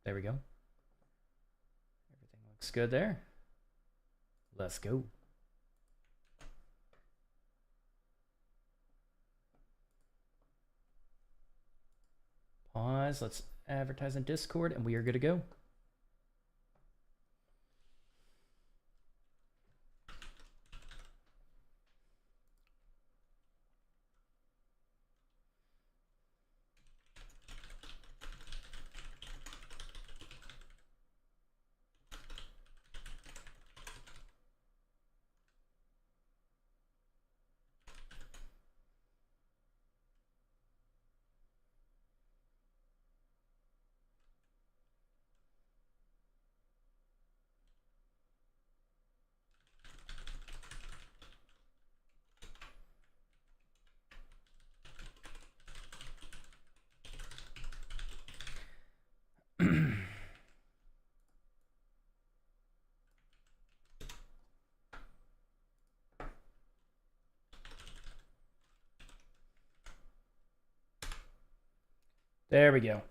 There we go. Everything looks good there. Let's go. Pause. Let's advertise in Discord, and we are good to go. There we go.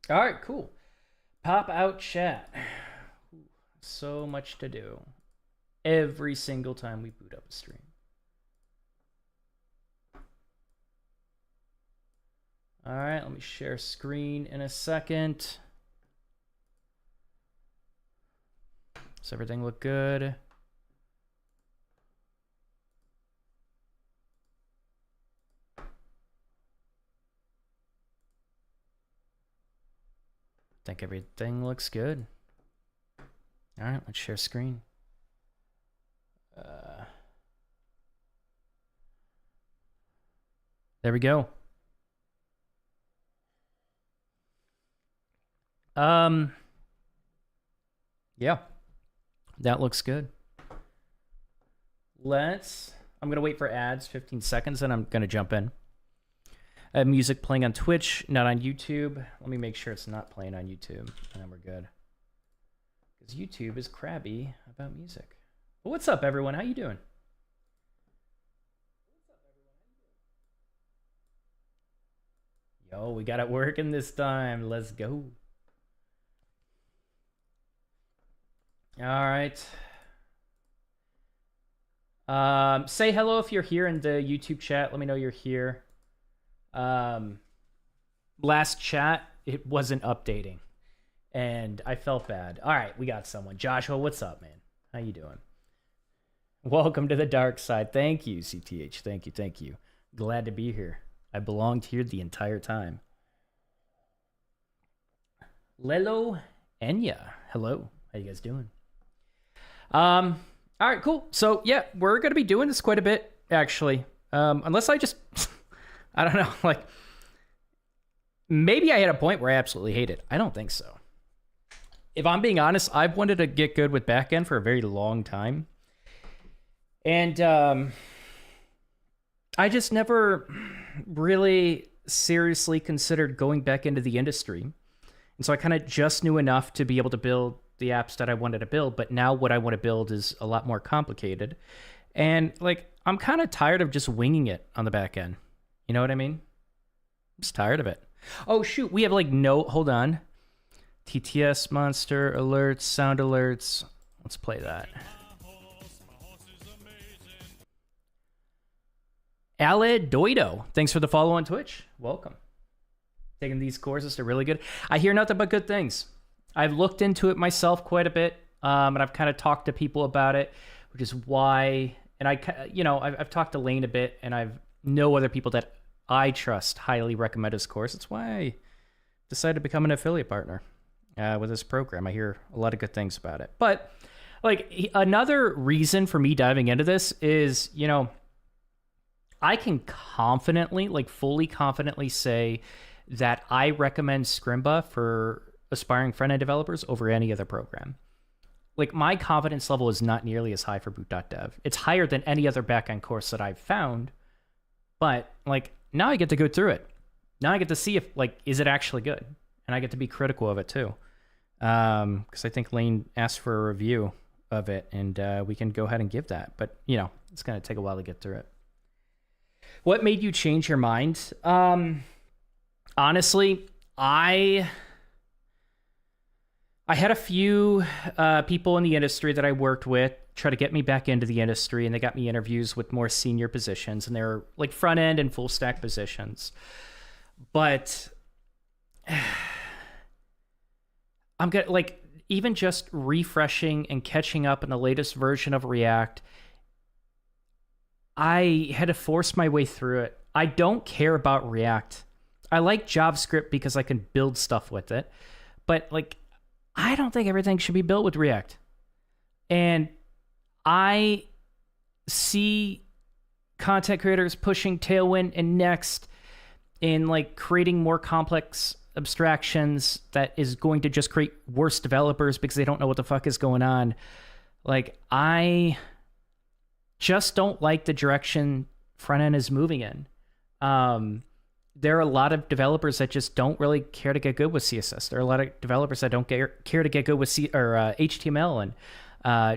All right, cool. Pop out chat. So much to do. Every single time we boot up a stream. All right, let me share screen in a second. Does everything look good? I think everything looks good. All right, let's share screen. There we go. Yeah, that looks good. I'm gonna wait for ads, 15 seconds, and I'm gonna jump in. I have music playing on Twitch, not on YouTube. Let me make sure it's not playing on YouTube, and then we're good. Because YouTube is crabby about music. But what's up, everyone? How you doing? Yo, we got it working this time. Let's go. All right. Say hello if you're here in the YouTube chat. Let me know you're here. Last chat, it wasn't updating, and I felt bad. All right, we got someone. Joshua, what's up, man? How you doing? Welcome to the dark side. Thank you, CTH. Thank you, thank you. Glad to be here. I belonged here the entire time. Lelo Enya, hello. How you guys doing? All right, cool. So yeah, we're gonna be doing this quite a bit, actually. Unless I just, I don't know, like maybe I had a point where I absolutely hate it. I don't think so. If I'm being honest, I've wanted to get good with backend for a very long time. And I just never really seriously considered going back into the industry. And so I kind of just knew enough to be able to build the apps that I wanted to build. But now what I want to build is a lot more complicated. And like, I'm kind of tired of just winging it on the back end. You know what I mean? I'm just tired of it. Oh, shoot. We have like hold on. TTS monster alerts, sound alerts. Let's play that. Aledoido, thanks for the follow on Twitch. Welcome. Taking these courses, they're really good. I hear nothing but good things. I've looked into it myself quite a bit, and I've kind of talked to people about it, which is why. And I've talked to Lane a bit, and I've know other people that I trust highly recommend this course. That's why I decided to become an affiliate partner with this program. I hear a lot of good things about it. But like another reason for me diving into this is, I can confidently, like fully confidently say that I recommend Scrimba for aspiring front-end developers over any other program. Like my confidence level is not nearly as high for Boot.dev. It's higher than any other backend course that I've found, but like now I get to go through it. Now I get to see if like, is it actually good? And I get to be critical of it too. Because I think Lane asked for a review of it, and we can go ahead and give that. But, it's going to take a while to get through it. What made you change your mind? Honestly, I had a few people in the industry that I worked with try to get me back into the industry, and they got me interviews with more senior positions, and they were like front end and full stack positions. But I'm gonna like even just refreshing and catching up in the latest version of React. I had to force my way through it. I don't care about React. I like JavaScript because I can build stuff with it, but like, I don't think everything should be built with React. And I see content creators pushing Tailwind and Next and like creating more complex abstractions that is going to just create worse developers because they don't know what the fuck is going on. Like, I just don't like the direction front end is moving in. There are a lot of developers that just don't really care to get good with CSS. There are a lot of developers that don't care to get good with HTML and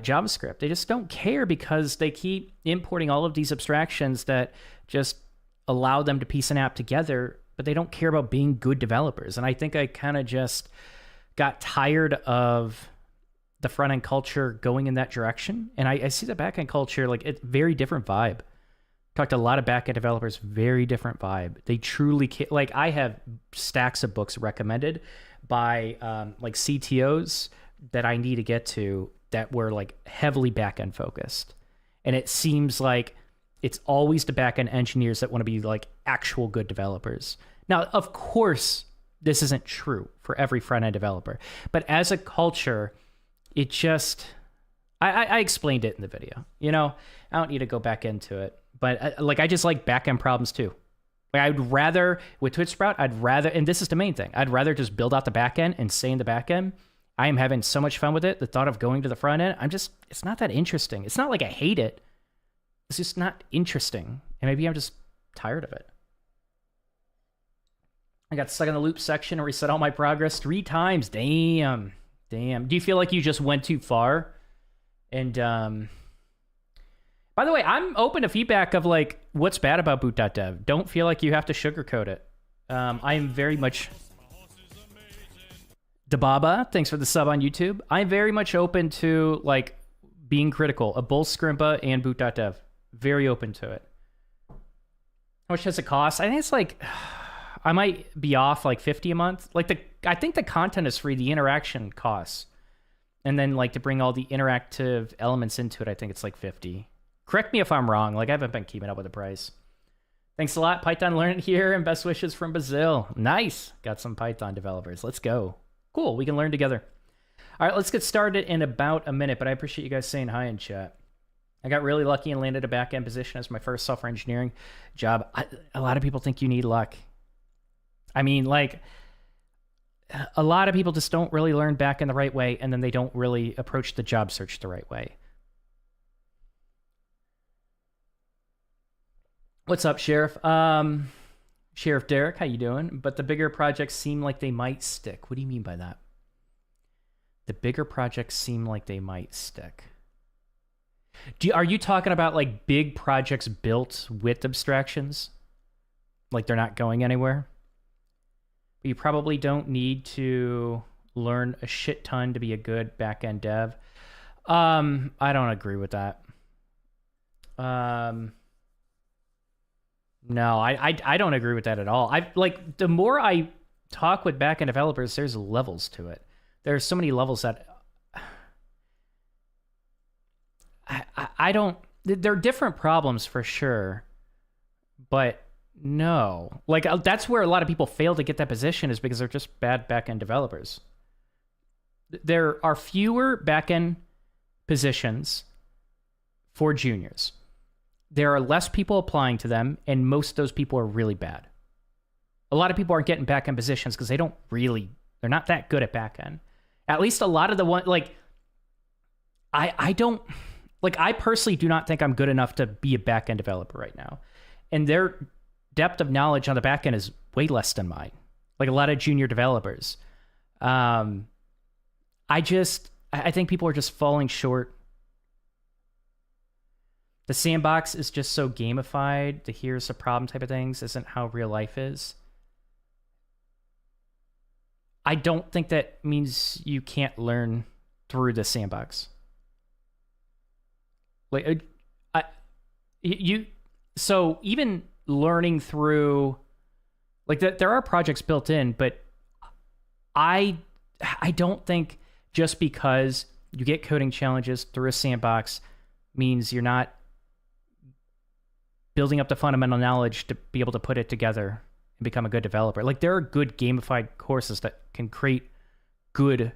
JavaScript. They just don't care because they keep importing all of these abstractions that just allow them to piece an app together, but they don't care about being good developers. And I think I kind of just got tired of the front end culture going in that direction. And I see the back end culture, like, it's very different vibe. Talked to a lot of backend developers, very different vibe. They truly like, I have stacks of books recommended by like CTOs that I need to get to that were like heavily backend focused. And it seems like it's always the backend engineers that want to be like actual good developers. Now, of course, this isn't true for every front end developer, but as a culture, it just, I explained it in the video, you know, I don't need to go back into it. But like, I just like backend problems too. Like, I'd rather, with TwitchSprout, and this is the main thing, I'd rather just build out the backend and stay in the backend. I am having so much fun with it. The thought of going to the front end, it's not that interesting. It's not like I hate it. It's just not interesting. And maybe I'm just tired of it. I got stuck in the loop section and reset all my progress 3 times. Damn. Do you feel like you just went too far? And, by the way, I'm open to feedback of like what's bad about Boot.dev. Don't feel like you have to sugarcoat it. I am very much... Dababa, thanks for the sub on YouTube. I'm very much open to like being critical of both Scrimba and Boot.dev. Very open to it. How much does it cost? I think it's like... I might be off like 50 a month. Like I think the content is free. The interaction costs. And then like to bring all the interactive elements into it, I think it's like 50. Correct me if I'm wrong. Like, I haven't been keeping up with the price. Thanks a lot, Python Learn It here, and best wishes from Brazil. Nice. Got some Python developers. Let's go. Cool. We can learn together. All right, let's get started in about a minute, but I appreciate you guys saying hi in chat. I got really lucky and landed a back-end position as my first software engineering job. A lot of people think you need luck. I mean, like, a lot of people just don't really learn back-end the right way, and then they don't really approach the job search the right way. What's up, Sheriff? Sheriff Derek, how you doing? But the bigger projects seem like they might stick. What do you mean by that? The bigger projects seem like they might stick. Are you talking about like big projects built with abstractions? Like they're not going anywhere? You probably don't need to learn a shit ton to be a good back-end dev. I don't agree with that. No, I don't agree with that at all. Like, the more I talk with backend developers, there's levels to it. There's so many levels that I don't. There are different problems for sure, but no, like that's where a lot of people fail to get that position is because they're just bad backend developers. There are fewer backend positions for juniors. There are less people applying to them, and most of those people are really bad. A lot of people aren't getting backend positions because they're not that good at backend. At least a lot of the one, like, I personally do not think I'm good enough to be a backend developer right now. And their depth of knowledge on the backend is way less than mine. Like a lot of junior developers. I think people are just falling short. The sandbox is just so gamified. The here's a problem type of things isn't how real life is. I don't think that means you can't learn through the sandbox. Like, so even learning through, like, there are projects built in, but I don't think just because you get coding challenges through a sandbox means you're not building up the fundamental knowledge to be able to put it together and become a good developer. Like, there are good gamified courses that can create good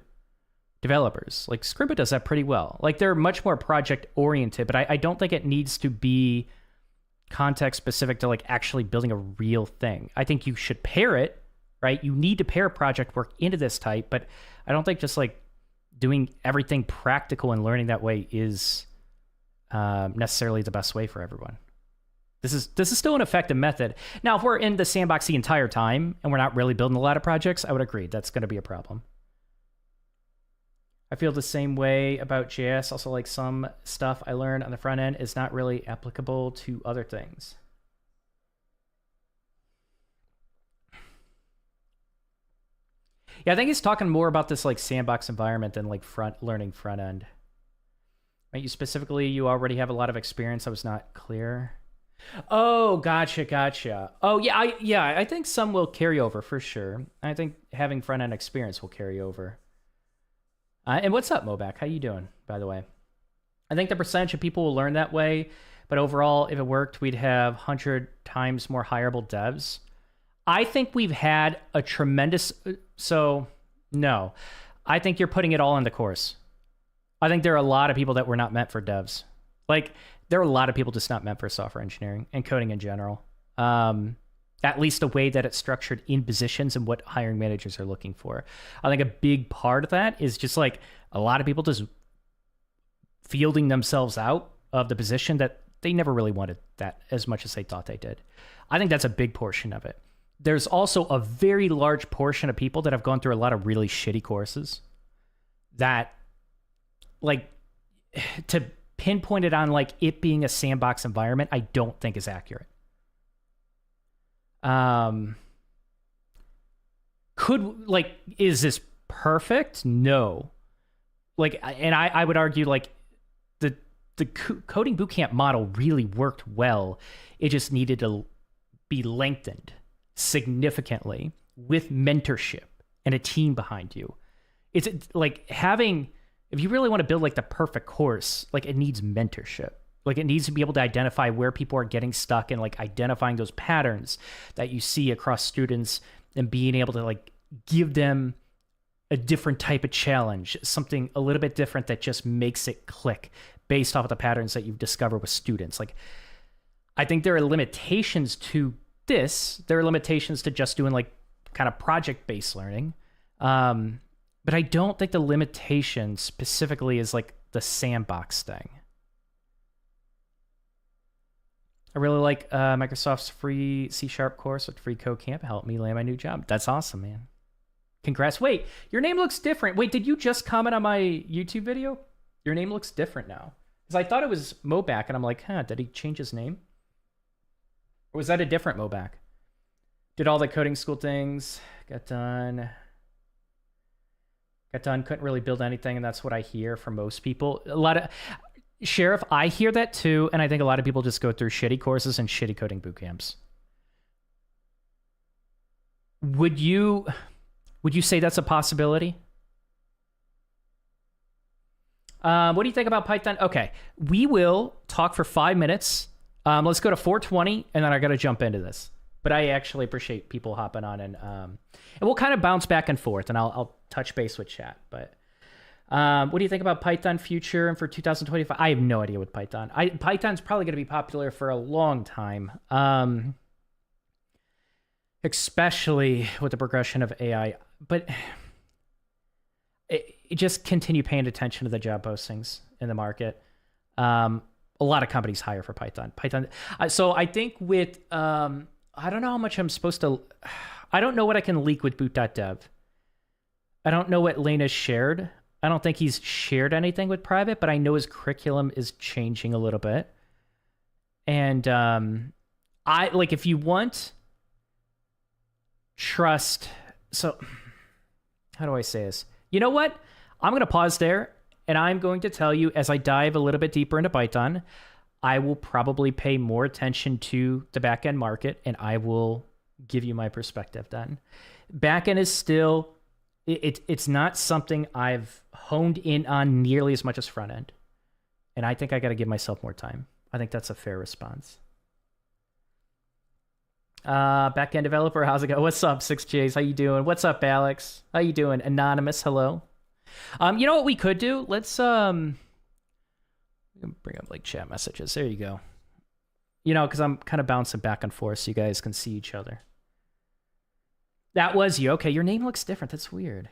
developers. Like, Scribd does that pretty well. Like, they're much more project oriented, but I don't think it needs to be context specific to like actually building a real thing. I think you should pair it, right? You need to pair project work into this type, but I don't think just like doing everything practical and learning that way is necessarily the best way for everyone. This is still an effective method. Now, if we're in the sandbox the entire time and we're not really building a lot of projects, I would agree that's going to be a problem. I feel the same way about JS. Also, like, some stuff I learned on the front end is not really applicable to other things. Yeah, I think he's talking more about this like sandbox environment than like learning front end. Right? You already have a lot of experience. I was not clear. Oh, gotcha. Oh, yeah, I think some will carry over for sure. I think having front end experience will carry over. And what's up, Mobac? How you doing, by the way? I think the percentage of people will learn that way, but overall, if it worked, we'd have 100 times more hireable devs. I think we've had a tremendous... So, no. I think you're putting it all in the course. I think there are a lot of people that were not meant for devs. Like, there are a lot of people just not meant for software engineering and coding in general. At least the way that it's structured in positions and what hiring managers are looking for. I think a big part of that is just like a lot of people just fielding themselves out of the position that they never really wanted that as much as they thought they did. I think that's a big portion of it. There's also a very large portion of people that have gone through a lot of really shitty courses that, like, to pinpoint it on like it being a sandbox environment, I don't think is accurate. Is this perfect? No. Like, and I would argue like the coding bootcamp model really worked well. It just needed to be lengthened significantly with mentorship and a team behind you. It's like having, if you really want to build like the perfect course, like it needs mentorship. Like, it needs to be able to identify where people are getting stuck and like identifying those patterns that you see across students and being able to like give them a different type of challenge, something a little bit different that just makes it click based off of the patterns that you've discovered with students. Like, I think there are limitations to this. There are limitations to just doing like kind of project-based learning. But I don't think the limitation specifically is like the sandbox thing. I really like Microsoft's free C# course with free code camp. Helped me land my new job. That's awesome, man. Congrats. Wait, your name looks different. Wait, did you just comment on my YouTube video? Your name looks different now. Because I thought it was Mobac, and I'm like, did he change his name? Or was that a different Mobac? Did all the coding school things. Got done. Couldn't really build anything, and that's what I hear from most people. A lot of... Sheriff, I hear that too, and I think a lot of people just go through shitty courses and shitty coding boot camps. Would you say that's a possibility? What do you think about Python? Okay, we will talk for 5 minutes. Let's go to 4:20, and then I got to jump into this. But I actually appreciate people hopping on, and we'll kind of bounce back and forth, and I'll touch base with chat. But what do you think about Python future and for 2025? I have no idea with Python. Python's probably going to be popular for a long time, especially with the progression of AI. But it just continue paying attention to the job postings in the market. A lot of companies hire for Python. So I think with I don't know how much I'm supposed to. I don't know what I can leak with Boot.dev. I don't know what Lane has shared. I don't think he's shared anything with private, but I know his curriculum is changing a little bit. And I like, if you want trust, so how do I say this? You know what? I'm going to pause there, and I'm going to tell you, as I dive a little bit deeper into Python, I will probably pay more attention to the backend market, and I will give you my perspective then. Backend is still, it's not something I've honed in on nearly as much as front end. And I think I got to give myself more time. I think that's a fair response. Backend developer, how's it going? What's up, 6Js? How you doing? What's up, Alex? How you doing? Anonymous, hello. You know what we could do? Let's bring up like chat messages. There you go. You know, because I'm kind of bouncing back and forth so you guys can see each other. That was you. Okay, your name looks different. That's weird.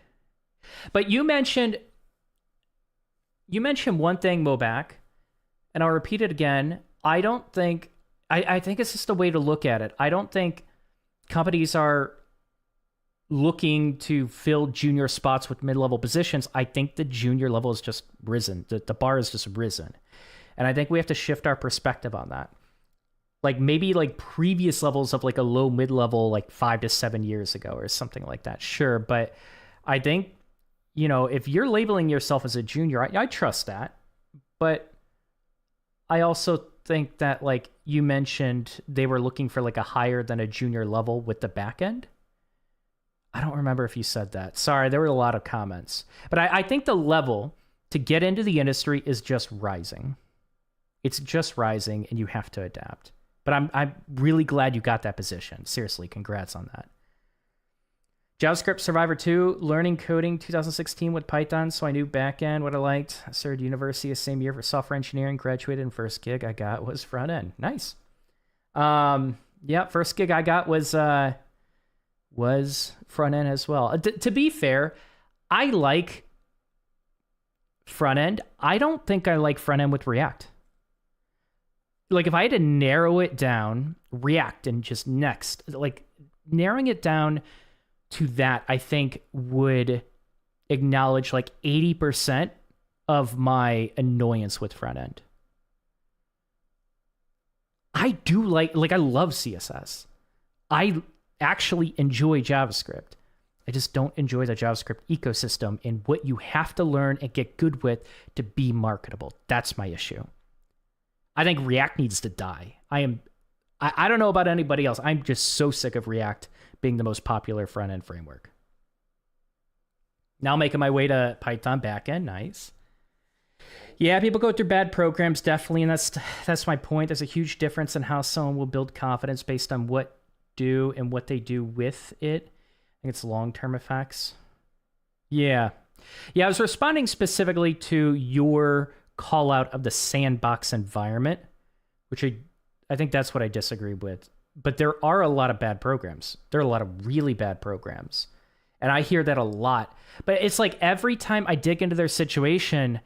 But you mentioned one thing, Moback, and I'll repeat it again. I think it's just a way to look at it. I don't think companies are looking to fill junior spots with mid-level positions. I think the junior level has just risen. The bar has just risen. And I think we have to shift our perspective on that. Like maybe like previous levels of like a low mid-level like 5 to 7 years ago or something like that. Sure. But I think, you know, if you're labeling yourself as a junior, I trust that. But I also think that, like you mentioned, they were looking for like a higher than a junior level with the back end. I don't remember if you said that. Sorry, there were a lot of comments. But I think the level to get into the industry is just rising. It's just rising, and you have to adapt. But I'm really glad you got that position. Seriously, congrats on that. JavaScript Survivor 2, learning coding 2016 with Python, so I knew backend, what I liked. I started university the same year for software engineering, graduated, and first gig I got was front end. Nice. Yeah, first gig I got was front end as well. To be fair, I like front end. I don't think I like front end with React. Like if I had to narrow it down, React and just next, like narrowing it down to that, I think would acknowledge like 80% of my annoyance with front end. I do like I love CSS. I actually enjoy JavaScript. I just don't enjoy the JavaScript ecosystem and what you have to learn and get good with to be marketable. That's my issue. I think React needs to die. I don't know about anybody else. I'm just so sick of React being the most popular front-end framework. Now making my way to Python backend. Nice. Yeah, people go through bad programs, definitely, and that's my point. There's a huge difference in how someone will build confidence based on what they do with it. I think it's long-term effects. Yeah, I was responding specifically to your call out of the sandbox environment, which I think that's what I disagree with. But there are a lot of bad programs. There are a lot of really bad programs. And I hear that a lot. But it's like every time I dig into their situation,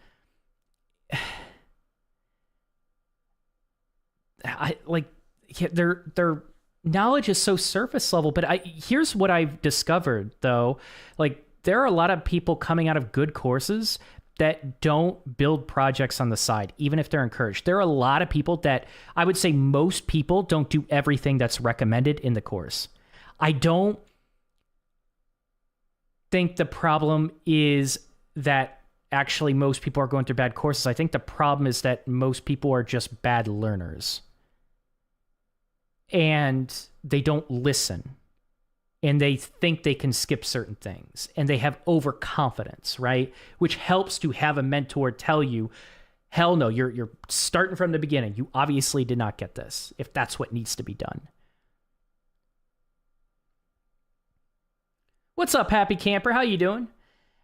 their knowledge is so surface level. But here's what I've discovered, though. Like, there are a lot of people coming out of good courses that don't build projects on the side, even if they're encouraged. There are a lot of people that I would say most people don't do everything that's recommended in the course. I don't think the problem is that actually most people are going through bad courses. I think the problem is that most people are just bad learners. And they don't listen. And they think they can skip certain things, and they have overconfidence, right? Which helps to have a mentor tell you, hell no, you're starting from the beginning. You obviously did not get this, if that's what needs to be done. What's up, Happy Camper? How you doing?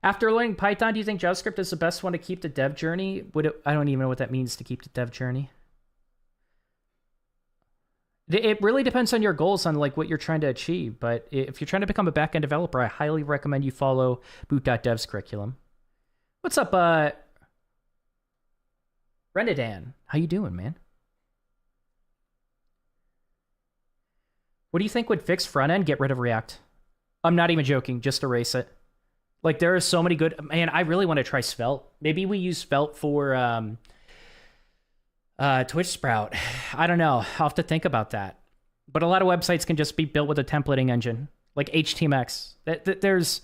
After learning Python, do you think JavaScript is the best one to keep the dev journey? I don't even know what that means, to keep the dev journey. It really depends on your goals, on like what you're trying to achieve. But if you're trying to become a backend developer, I highly recommend you follow Boot.dev's curriculum. What's up, Renadan? How you doing, man? What do you think would fix front end? Get rid of React. I'm not even joking. Just erase it. Like, there are so many good... Man, I really want to try Svelte. Maybe we use Svelte for... Twitch Sprout. I don't know. I'll have to think about that. But a lot of websites can just be built with a templating engine, like HTMX. There's,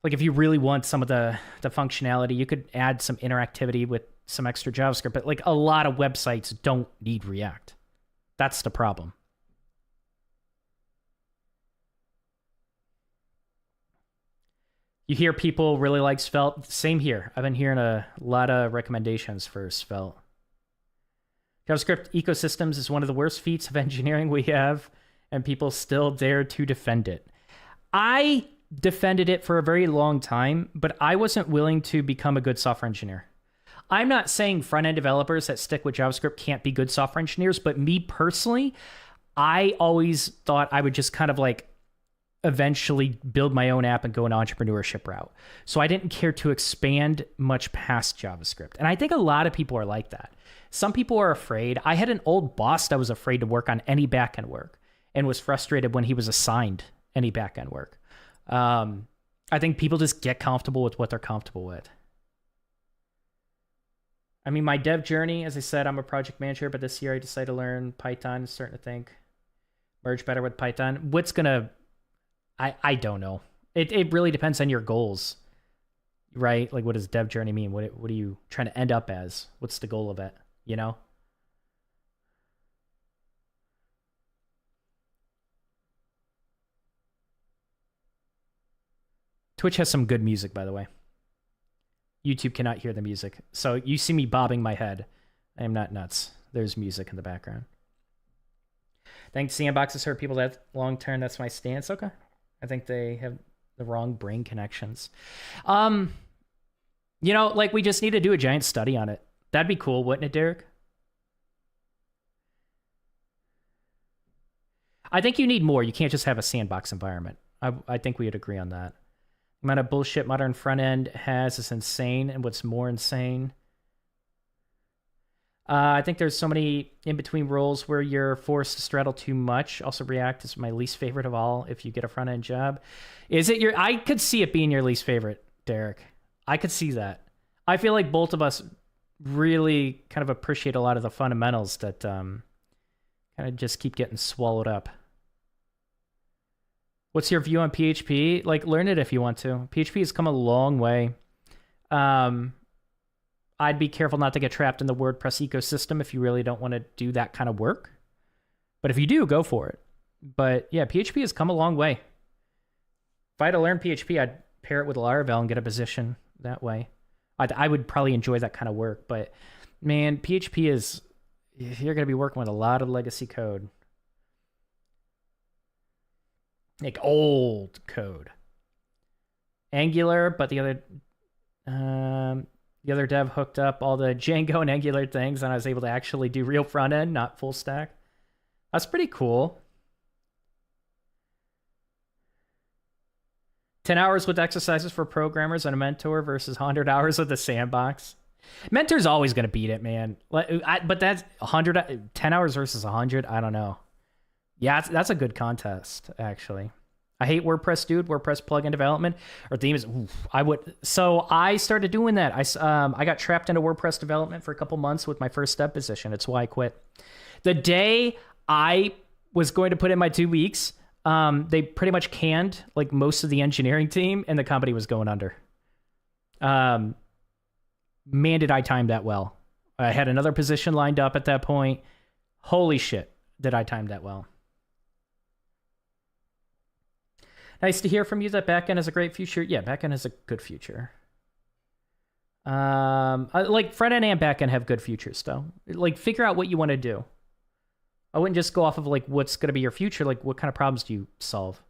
like, if you really want some of the functionality, you could add some interactivity with some extra JavaScript. But like a lot of websites don't need React. That's the problem. You hear people really like Svelte. Same here. I've been hearing a lot of recommendations for Svelte. JavaScript ecosystems is one of the worst feats of engineering we have, and people still dare to defend it. I defended it for a very long time, but I wasn't willing to become a good software engineer. I'm not saying front-end developers that stick with JavaScript can't be good software engineers, but me personally, I always thought I would just kind of like eventually build my own app and go an entrepreneurship route. So I didn't care to expand much past JavaScript. And I think a lot of people are like that. Some people are afraid. I had an old boss that was afraid to work on any backend work and was frustrated when he was assigned any backend work. I think people just get comfortable with what they're comfortable with. I mean, my dev journey, as I said, I'm a project manager, but this year I decided to learn Python, starting to think merge better with Python. What's going to... I don't know. It really depends on your goals, right? Like, what does dev journey mean? What are you trying to end up as? What's the goal of it? You know? Twitch has some good music, by the way. YouTube cannot hear the music. So you see me bobbing my head. I am not nuts. There's music in the background. Thanks, Sandboxes hurt people that long term. That's my stance. Okay. I think they have the wrong brain connections. You know, like, we just need to do a giant study on it. That'd be cool, wouldn't it, Derek? I think you need more. You can't just have a sandbox environment. I think we would agree on that. The amount of bullshit modern front end has is insane, and what's more insane... I think there's so many in-between roles where you're forced to straddle too much. Also, React is my least favorite of all if you get a front-end job. Is it your... I could see it being your least favorite, Derek. I could see that. I feel like both of us really kind of appreciate a lot of the fundamentals that kind of just keep getting swallowed up. What's your view on PHP? Like, learn it if you want to. PHP has come a long way. I'd be careful not to get trapped in the WordPress ecosystem if you really don't want to do that kind of work. But if you do, go for it. But yeah, PHP has come a long way. If I had to learn PHP, I'd pair it with Laravel and get a position that way. I would probably enjoy that kind of work. But man, PHP is... You're going to be working with a lot of legacy code. Like old code. Angular, but the other dev hooked up all the Django and Angular things, and I was able to actually do real front end, not full stack. That's pretty cool. 10 hours with exercises for programmers and a mentor versus 100 hours with a sandbox. Mentor's always going to beat it, man. But that's 10 hours versus 100. I don't know. Yeah, that's a good contest, actually. I hate WordPress, dude. WordPress plugin development or themes. So I started doing that. I got trapped into WordPress development for a couple months with my first step position. It's why I quit. The day I was going to put in my 2 weeks, they pretty much canned like most of the engineering team, and the company was going under. Man, did I time that well. I had another position lined up at that point. Holy shit, did I time that well. Nice to hear from you that backend has a great future. Yeah, backend has a good future. Like front-end and backend have good futures, though. Like, figure out what you want to do. I wouldn't just go off of like what's going to be your future. Like, what kind of problems do you solve?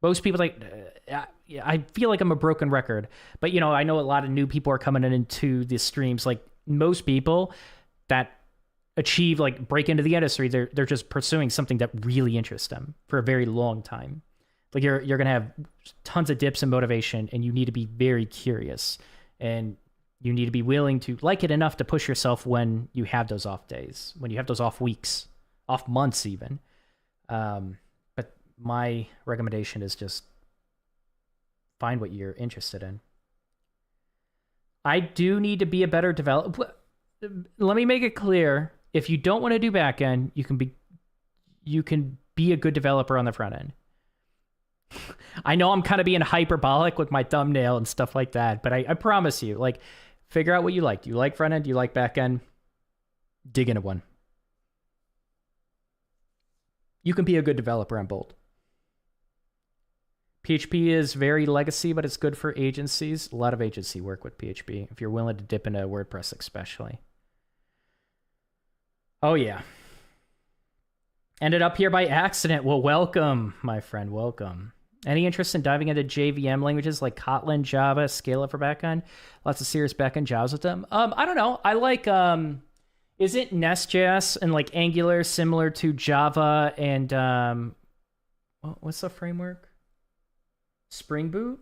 Most people, like, I feel like I'm a broken record, but you know, I know a lot of new people are coming into these streams. Like, most people that achieve, like, break into the industry, they're just pursuing something that really interests them for a very long time. Like, you're going to have tons of dips in motivation, and you need to be very curious, and you need to be willing to like it enough to push yourself when you have those off days, when you have those off weeks, off months even. But my recommendation is just find what you're interested in. I do need to be a better developer. let me make it clear. If you don't want to do backend, you can be a good developer on the front end. I know I'm kind of being hyperbolic with my thumbnail and stuff like that, but I promise you, like, figure out what you like. Do you like front end? Do you like back end? Dig into one. You can be a good developer on both. PHP is very legacy, but it's good for agencies. A lot of agency work with PHP, if you're willing to dip into WordPress especially. Oh, yeah. Ended up here by accident. Well, welcome, my friend. Welcome. Any interest in diving into JVM languages like Kotlin, Java, Scala for backend? Lots of serious backend jobs with them. I don't know. I like, isn't Nest.js and like Angular similar to Java and, what's the framework? Spring Boot?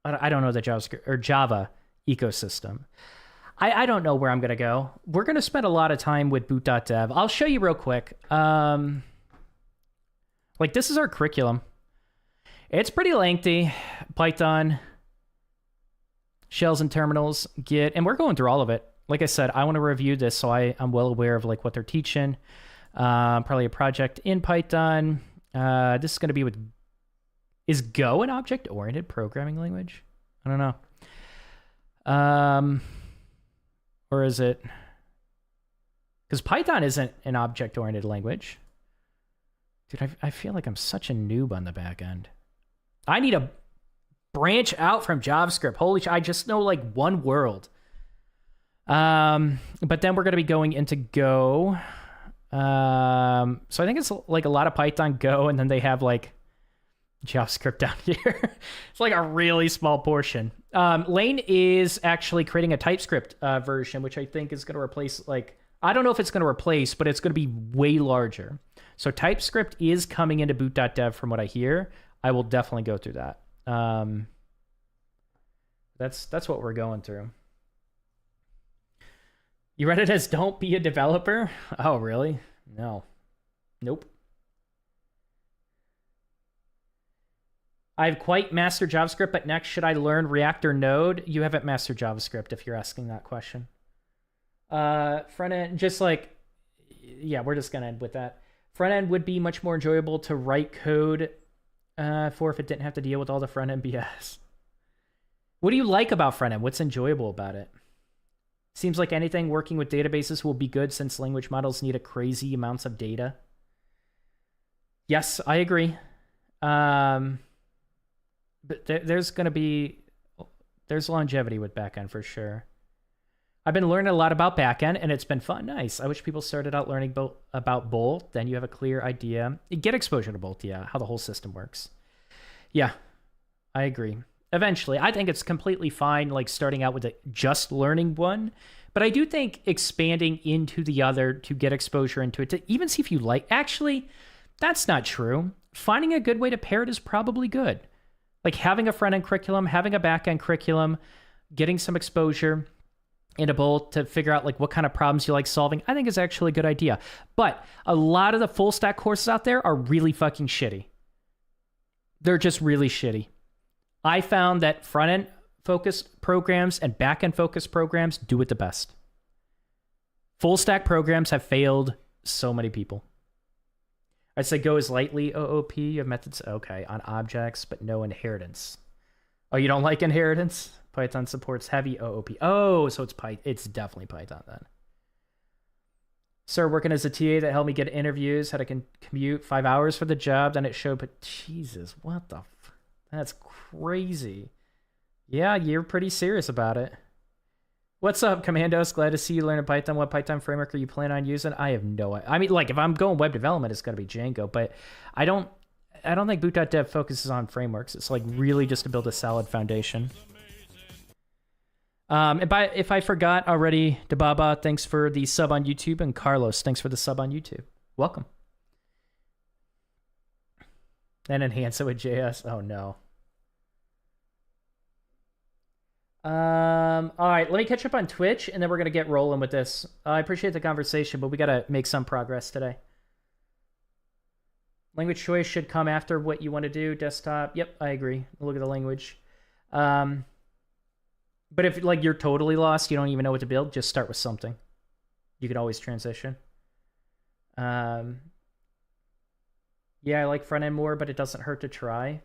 I don't know the JavaScript or Java ecosystem. I don't know where I'm going to go. We're going to spend a lot of time with Boot.dev. I'll show you real quick. Like, this is our curriculum. It's pretty lengthy. Python, shells and terminals, Git, and we're going through all of it. Like I said, I want to review this so I'm well aware of like what they're teaching. Probably a project in Python. This is going to be with... Is Go an object-oriented programming language? I don't know. Or is it... Because Python isn't an object-oriented language. Dude, I feel like I'm such a noob on the back end. I need to branch out from JavaScript. Holy shit, I just know like one world. But then we're going to be going into Go. So I think it's like a lot of Python, Go, and then they have like JavaScript down here. It's like a really small portion. Lane is actually creating a TypeScript version, which I think is going to replace, like, I don't know if it's going to replace, but it's going to be way larger. So TypeScript is coming into Boot.dev from what I hear. I will definitely go through that. That's what we're going through. You read it as don't be a developer? Oh, really? No. Nope. I've quite mastered JavaScript, but next, should I learn React or Node? You haven't mastered JavaScript if you're asking that question. Front end, just like, yeah, we're just going to end with that. Front end would be much more enjoyable to write code for if it didn't have to deal with all the front end BS. What do you like about front end? What's enjoyable about it? Seems like anything working with databases will be good since language models need a crazy amounts of data. Yes, I agree. But there's longevity with backend for sure. I've been learning a lot about backend and it's been fun. Nice. I wish people started out learning about both. Then you have a clear idea. Get exposure to both. Yeah. How the whole system works. Yeah, I agree. Eventually, I think it's completely fine, like starting out with just learning one, but I do think expanding into the other to get exposure into it, to even see if you like, actually, that's not true. Finding a good way to pair it is probably good. Like having a front-end curriculum, having a back-end curriculum, getting some exposure into both to figure out like what kind of problems you like solving, I think is actually a good idea. But a lot of the full stack courses out there are really fucking shitty. They're just really shitty. I found that front-end focused programs and back-end focused programs do it the best. Full stack programs have failed so many people. I'd say go as lightly OOP. You have methods, okay, on objects, but no inheritance. Oh, you don't like inheritance? Python supports heavy OOP. Oh, so it's definitely Python then. Started working as a TA that helped me get interviews, had to commute 5 hours for the job, then it showed, but Jesus, what the that's crazy. Yeah, you're pretty serious about it. What's up, Commandos? Glad to see you learning Python. What Python framework are you planning on using? I have no idea. I mean, like, if I'm going web development, it's going to be Django, but I don't think Boot.dev focuses on frameworks. It's like really just to build a solid foundation. If I forgot already, Dababa, thanks for the sub on YouTube, and Carlos, thanks for the sub on YouTube. Welcome. And enhance it with JS. Oh no. All right, let me catch up on Twitch and then we're gonna get rolling with this. I appreciate the conversation, but we gotta make some progress today. Language choice should come after what you want to do. Desktop. Yep, I agree. Look at the language. But if like you're totally lost, you don't even know what to build, just start with something. You could always transition. Yeah, I like front end more, but it doesn't hurt to try.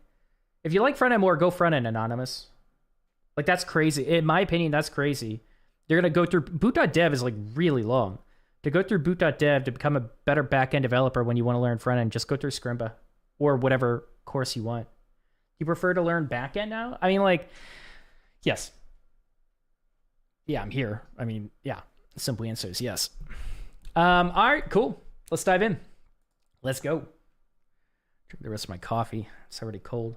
If you like front end more, go front end, Anonymous. Like, that's crazy. In my opinion, that's crazy. You're going to go through... Boot.dev is, like, really long. To go through Boot.dev to become a better backend developer when you want to learn front end, just go through Scrimba or whatever course you want. You prefer to learn backend now? I mean, like, yes. Yeah, I'm here. I mean, yeah. The simple answer is yes. All right, cool. Let's dive in. Let's go. Drink the rest of my coffee. It's already cold.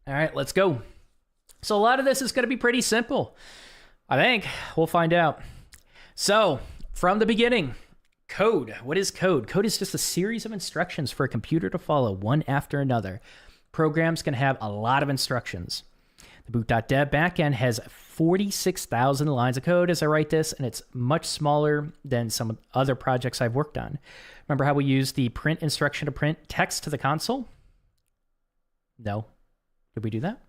All right, let's go. So a lot of this is going to be pretty simple. I think. We'll find out. So, from the beginning, code. What is code? Code is just a series of instructions for a computer to follow, one after another. Programs can have a lot of instructions. The Boot.dev backend has 46,000 lines of code as I write this, and it's much smaller than some other projects I've worked on. Remember how we used the print instruction to print text to the console? No. Did we do that?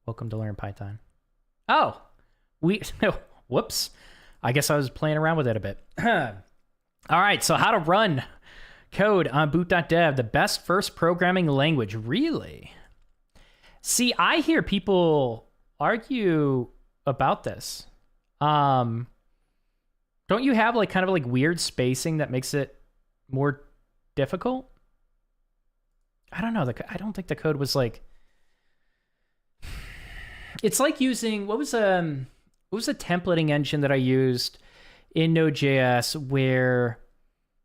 Welcome to Learn Python. Oh, whoops. I guess I was playing around with it a bit. All right, so how to run code on Boot.dev, the best first programming language. Really? See, I hear people argue about this. Don't you have like kind of like weird spacing that makes it more difficult? I don't know. I don't think the code was like... It's like using... What was a templating engine that I used in Node.js where...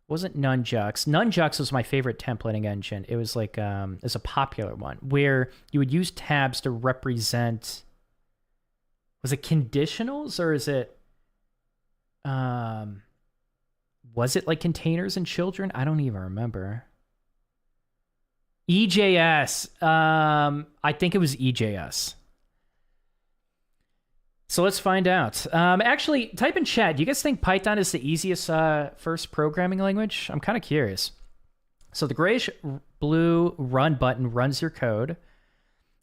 Wasn't Nunjux. Nunjux was my favorite templating engine. It was like... it's a popular one where you would use tabs to represent... Was it conditionals or is it... was it like containers and children? I don't even remember. EJS. I think it was EJS. So let's find out. Actually, type in chat. Do you guys think Python is the easiest first programming language? I'm kind of curious. So the grayish-blue run button runs your code.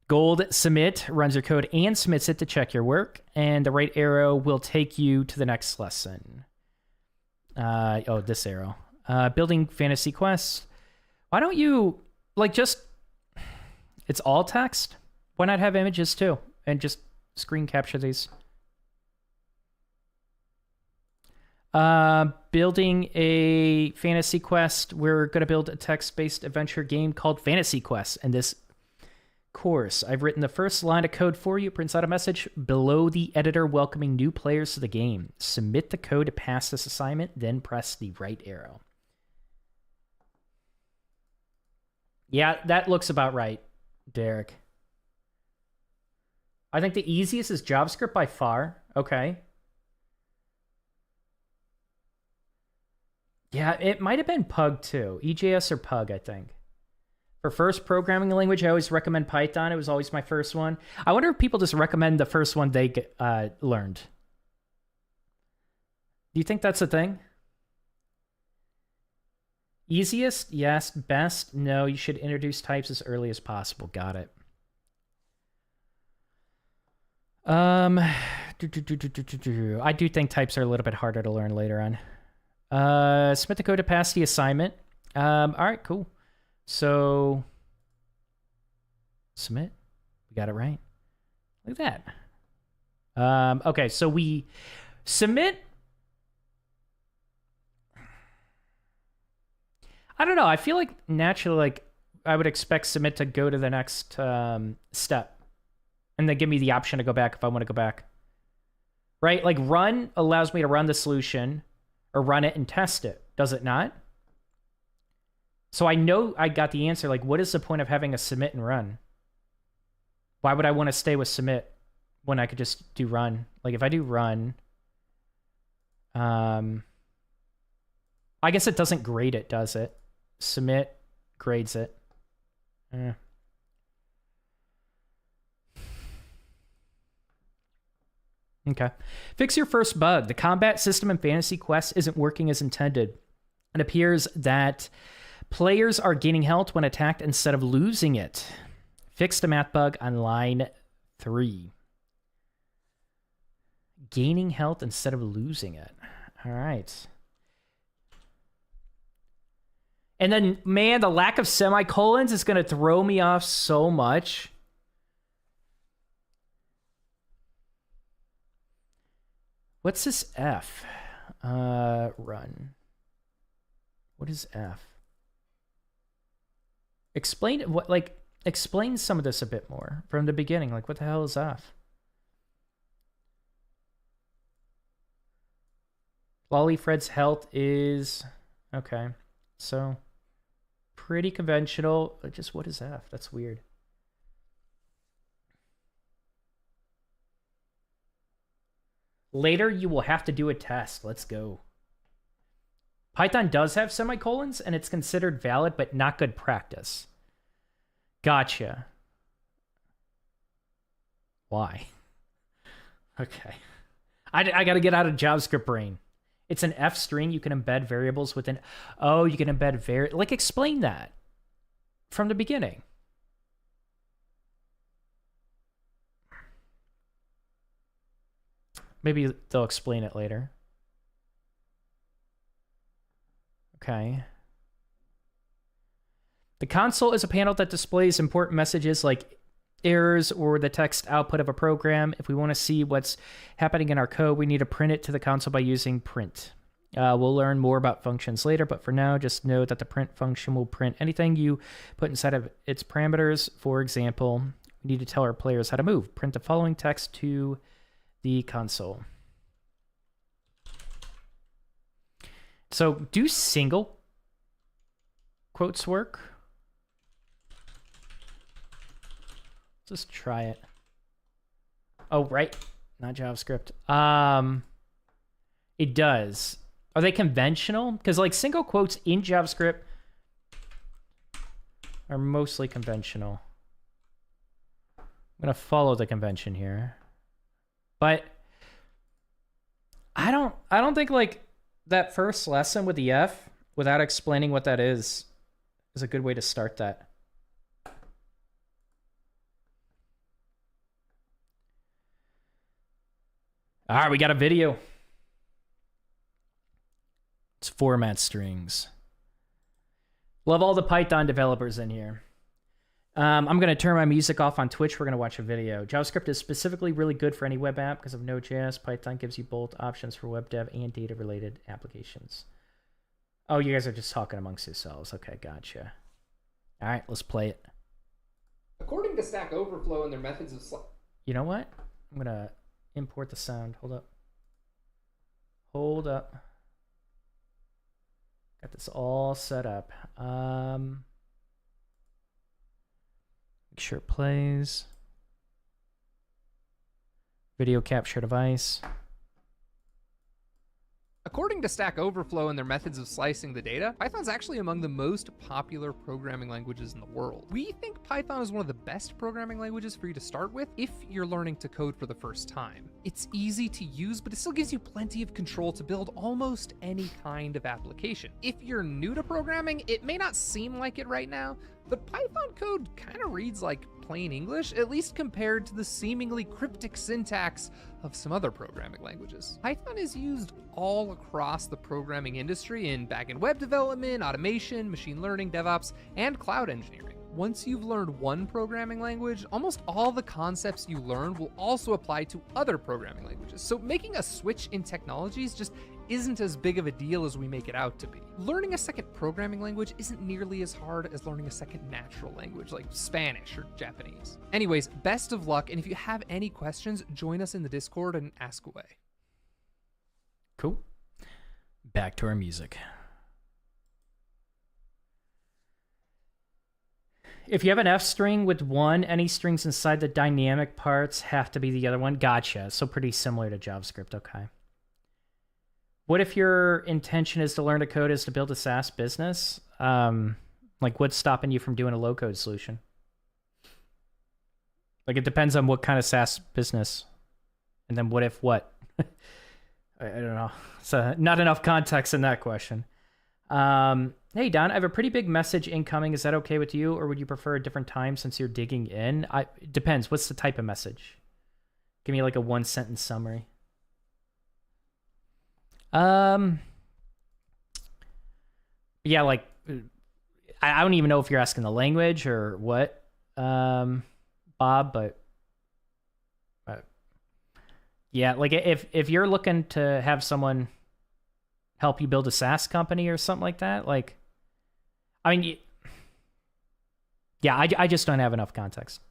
Gold submit runs your code and submits it to check your work. And the right arrow will take you to the next lesson. This arrow. Building fantasy quests. Why don't you... Like, just, it's all text. Why not have images too? And just screen capture these. Building a fantasy quest. We're going to build a text-based adventure game called Fantasy Quest. In this course, I've written the first line of code for you. It prints out a message below the editor welcoming new players to the game. Submit the code to pass this assignment, then press the right arrow. Yeah, that looks about right, Derek. I think the easiest is JavaScript by far. Okay. Yeah, it might have been Pug too. EJS or Pug, I think. For first programming language, I always recommend Python. It was always my first one. I wonder if people just recommend the first one they learned. Do you think that's a thing? Easiest? Yes. Best? No. You should introduce types as early as possible. Got it. I do think types are a little bit harder to learn later on. Submit the code to pass the assignment. All right, cool. So, submit. We got it right. Look at that. Okay, so we submit... I don't know. I feel like naturally, like I would expect submit to go to the next step, and then give me the option to go back if I want to go back. Right? Like run allows me to run the solution, or run it and test it. Does it not? So I know I got the answer. Like, what is the point of having a submit and run? Why would I want to stay with submit when I could just do run? Like if I do run, I guess it doesn't grade it, does it? Submit grades it. Okay. Fix your first bug. The combat system in Fantasy Quest isn't working as intended. It appears that Players are gaining health when attacked instead of losing it. Fixed a math bug on line 3. Gaining health instead of losing it. All right. And then, man, the lack of semicolons is going to throw me off so much. What's this F? Run. What is F? Explain what, like, explain some of this a bit more from the beginning. Like, what the hell is F? Lollyfred's health is okay. So pretty conventional. Just what is F? That's weird. Later, you will have to do a test. Let's go. Python does have semicolons, and it's considered valid, but not good practice. Gotcha. Why? Okay. I got to get out of JavaScript brain. It's an F string. You can embed variables within... Oh, you can embed... Like, explain that from the beginning. Maybe they'll explain it later. Okay. The console is a panel that displays important messages like errors or the text output of a program. If we want to see what's happening in our code, we need to print it to the console by using print. We'll learn more about functions later, but for now, just know that the print function will print anything you put inside of its parameters. For example, we need to tell our players how to move. Print the following text to the console. So do single quotes work? Let's just try it. Oh, right. Not JavaScript. It does. Are they conventional? Because like single quotes in JavaScript are mostly conventional. I'm going to follow the convention here. But I don't think like that first lesson with the F without explaining what that is a good way to start that. All right, we got a video. It's format strings. Love all the Python developers in here. I'm going to turn my music off on Twitch. We're going to watch a video. JavaScript is specifically really good for any web app because of Node.js. Python gives you both options for web dev and data-related applications. Oh, you guys are just talking amongst yourselves. Okay, gotcha. All right, let's play it. According to Stack Overflow and their methods of... You know what? I'm going to import the sound. Hold up. Hold up. Got this all set up. Make sure it plays. Video capture device. According to Stack Overflow and their methods of slicing the data, Python's actually among the most popular programming languages in the world. We think Python is one of the best programming languages for you to start with if you're learning to code for the first time. It's easy to use, but it still gives you plenty of control to build almost any kind of application. If you're new to programming, it may not seem like it right now, but Python code kind of reads like plain English, at least compared to the seemingly cryptic syntax of some other programming languages. Python is used all across the programming industry in backend web development, automation, machine learning, DevOps, and cloud engineering. Once you've learned one programming language, almost all the concepts you learn will also apply to other programming languages. So making a switch in technologies just isn't as big of a deal as we make it out to be. Learning a second programming language isn't nearly as hard as learning a second natural language like Spanish or Japanese. Anyways, best of luck, and if you have any questions, join us in the Discord and ask away. Cool. Back to our music. If you have an F string with one, any strings inside the dynamic parts have to be the other one. Gotcha. So pretty similar to JavaScript. Okay. What if your intention is to learn to code is to build a SaaS business? Like what's stopping you from doing a low code solution? Like it depends on what kind of SaaS business. And then what if what? I don't know. So not enough context in that question. Hey Don, I have a pretty big message incoming. Is that okay with you, or would you prefer a different time since you're digging in? It depends. What's the type of message? Give me like a 1 sentence summary. Um, yeah, like I don't even know if you're asking the language or what, Bob, but yeah, like if you're looking to have someone help you build a SaaS company or something like that, like, I mean, yeah, I just don't have enough context.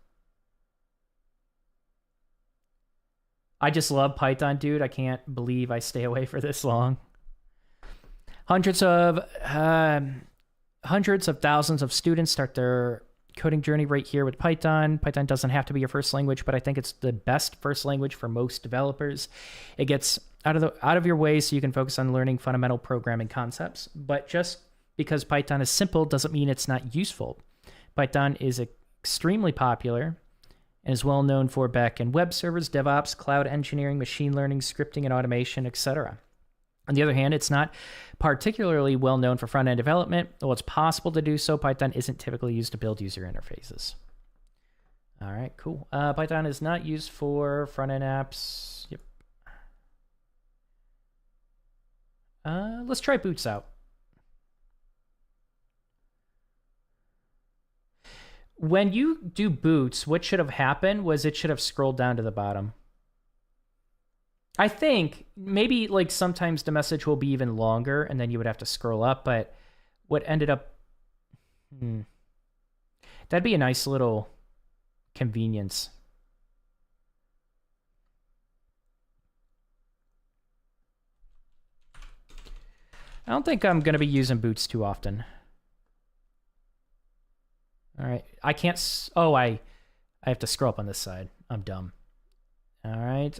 I just love Python, dude. I can't believe I stay away for this long. Hundreds of hundreds of thousands of students start their coding journey right here with Python. Python doesn't have to be your first language, but I think it's the best first language for most developers. It gets out of your way so you can focus on learning fundamental programming concepts. But just because Python is simple doesn't mean it's not useful. Python is extremely popular and is well known for backend web servers, DevOps, cloud engineering, machine learning, scripting and automation, etc. On the other hand, it's not particularly well known for front-end development. Though it's possible to do so, Python isn't typically used to build user interfaces. All right, cool. Python is not used for front-end apps. Yep. Let's try Boots out. When you do Boots, what should have happened was it should have scrolled down to the bottom. I think maybe like sometimes the message will be even longer and then you would have to scroll up, but what ended up, that'd be a nice little convenience. I don't think I'm going to be using Boots too often. All right. I can't, I have to scroll up on this side. I'm dumb. All right.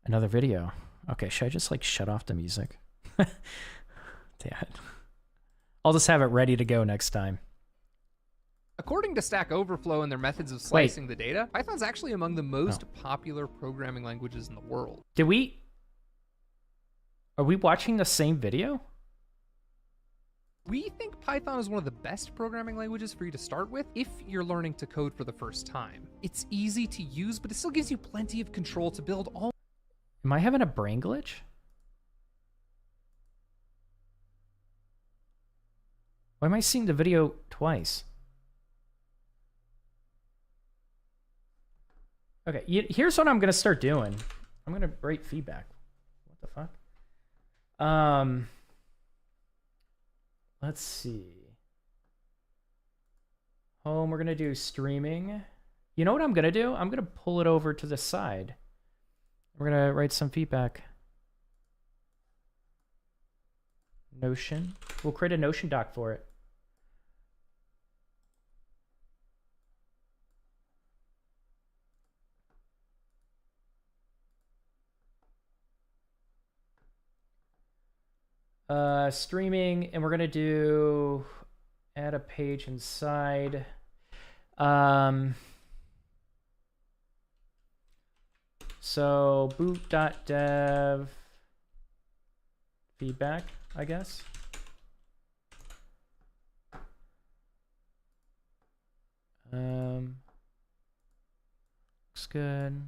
Another video. Okay, should I just like shut off the music? Damn it. I'll just have it ready to go next time. According to Stack Overflow and their methods of slicing the data, Python's actually among the most popular programming languages in the world. Are we watching the same video? We think Python is one of the best programming languages for you to start with if you're learning to code for the first time. It's easy to use, but it still gives you plenty of control to build all. Am I having a brain glitch? Why am I seeing the video twice? Okay, here's what I'm going to start doing. I'm going to write feedback. What the fuck? Let's see. Home, we're going to do streaming. You know what I'm going to do? I'm going to pull it over to the side. We're going to write some feedback. Notion. We'll create a Notion doc for it. Streaming, and we're going to do add a page inside. So Boot.dev feedback, I guess. Looks good.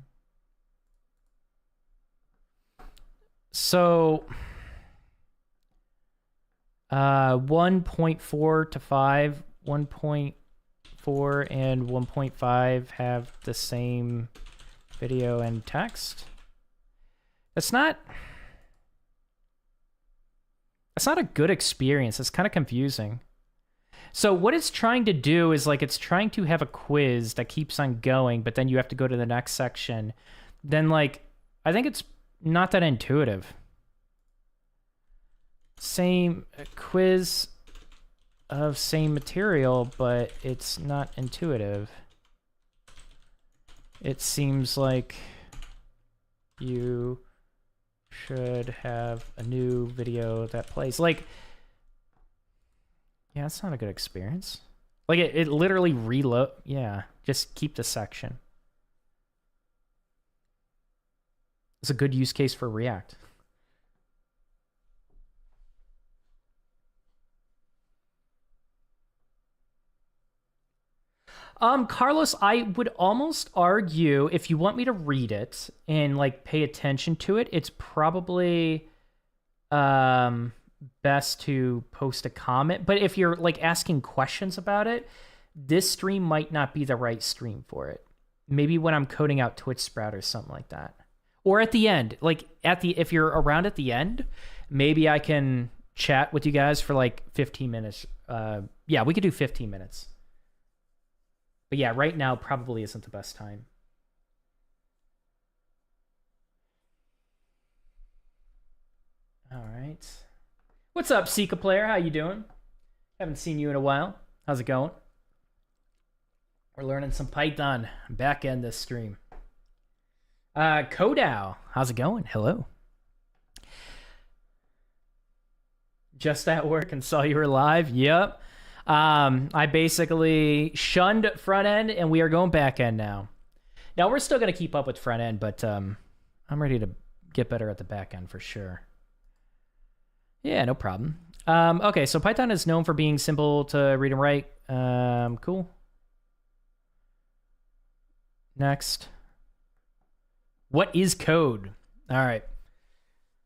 So 1.4 to 5, 1.4 and 1.5 have the same video and text. That's not a good experience. It's kind of confusing. So what it's trying to do is like it's trying to have a quiz that keeps on going, but then you have to go to the next section. Then like I think it's not that intuitive. Same quiz of same material, but it's not intuitive. It seems like you should have a new video that plays. Like, yeah, it's not a good experience. Like, it literally reload. Yeah, just keep the section. It's a good use case for React. Carlos, I would almost argue if you want me to read it and like pay attention to it, it's probably best to post a comment. But if you're like asking questions about it, this stream might not be the right stream for it. Maybe when I'm coding out Twitch Sprout or something like that. Or at the end, like if you're around at the end, maybe I can chat with you guys for like 15 minutes. Yeah, we could do 15 minutes. But yeah, right now probably isn't the best time. All right. What's up, Sika player? How you doing? Haven't seen you in a while. How's it going? We're learning some Python backend this stream. Kodow, how's it going? Hello. Just at work and saw you were live. Yep. I basically shunned front end and we are going back end now. Now we're still going to keep up with front end, but I'm ready to get better at the back end for sure. Yeah, no problem. Okay, so Python is known for being simple to read and write. Cool. Next. What is code? All right.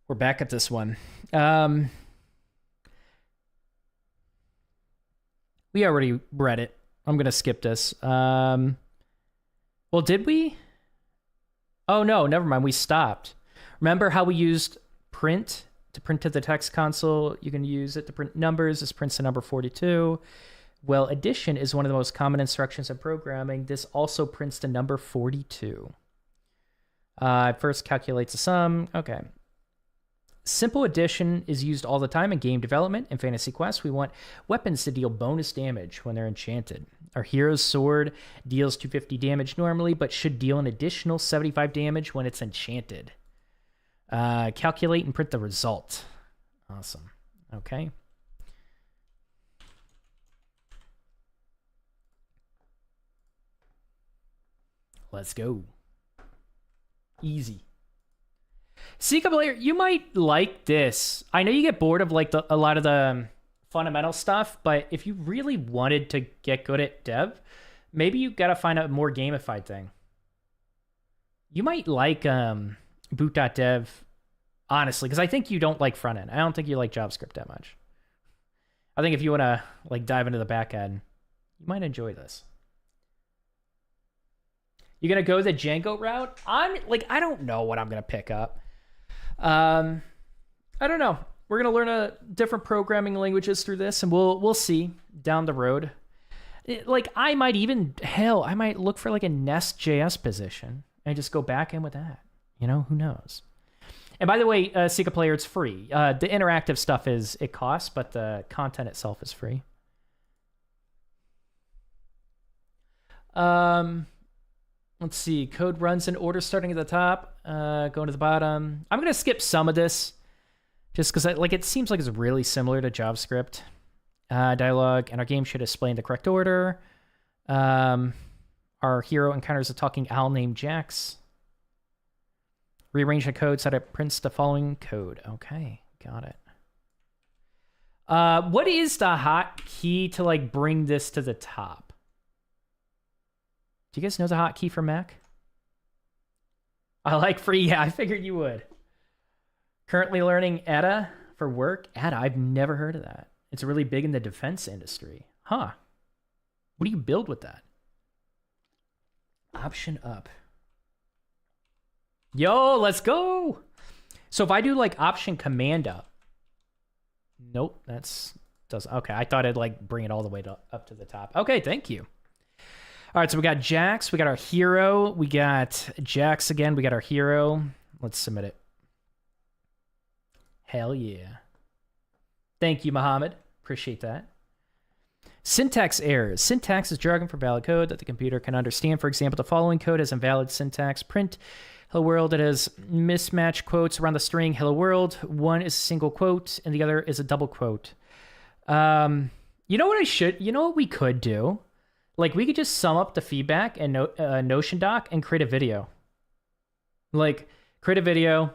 We're back at this one. We already read it. I'm going to skip this. Well, did we? Oh, no, never mind. We stopped. Remember how we used print to print to the text console? You can use it to print numbers. This prints to number 42. Well, addition is one of the most common instructions in programming. This also prints to number 42. First calculates the sum. Okay. Simple addition is used all the time in game development. In Fantasy Quest, we want weapons to deal bonus damage when they're enchanted. Our hero's sword deals 250 damage normally, but should deal an additional 75 damage when it's enchanted. Calculate and print the result. Awesome. Okay. Let's go. Easy. Sika player, you might like this. I know you get bored of like a lot of the fundamental stuff, but if you really wanted to get good at dev, maybe you gotta find a more gamified thing. You might like Boot.dev, honestly, because I think you don't like front end. I don't think you like JavaScript that much. I think if you want to like dive into the back end, you might enjoy this. You're going to go the Django route? I don't know what I'm going to pick up. I don't know. We're going to learn different programming languages through this, and we'll see down the road. I might look for like a Nest.js position and just go back in with that. You know, who knows? And by the way, Sika player, it's free. The interactive stuff it costs, but the content itself is free. Let's see. Code runs in order starting at the top, going to the bottom. I'm going to skip some of this just because it seems like it's really similar to JavaScript. Dialogue, and our game should display in the correct order. Our hero encounters a talking owl named Jax. Rearrange the code so that it prints the following code. Okay, got it. What is the hotkey to bring this to the top? Do you guys know the hotkey for Mac? I like free. Yeah, I figured you would. Currently learning Ada for work. Ada, I've never heard of that. It's really big in the defense industry. Huh. What do you build with that? Option up. Yo, let's go. So if I do option command up. Nope, okay, I thought I'd bring it all the way up to the top. Okay, thank you. All right, so we got Jax, we got our hero, we got Jax again, we got our hero. Let's submit it. Hell yeah. Thank you, Mohammed. Appreciate that. Syntax errors. Syntax is jargon for valid code that the computer can understand. For example, the following code has invalid syntax. Print hello world. It has mismatched quotes around the string hello world. One is a single quote and the other is a double quote. You know what we could do? We could just sum up the feedback in Notion doc and create a video. Create a video,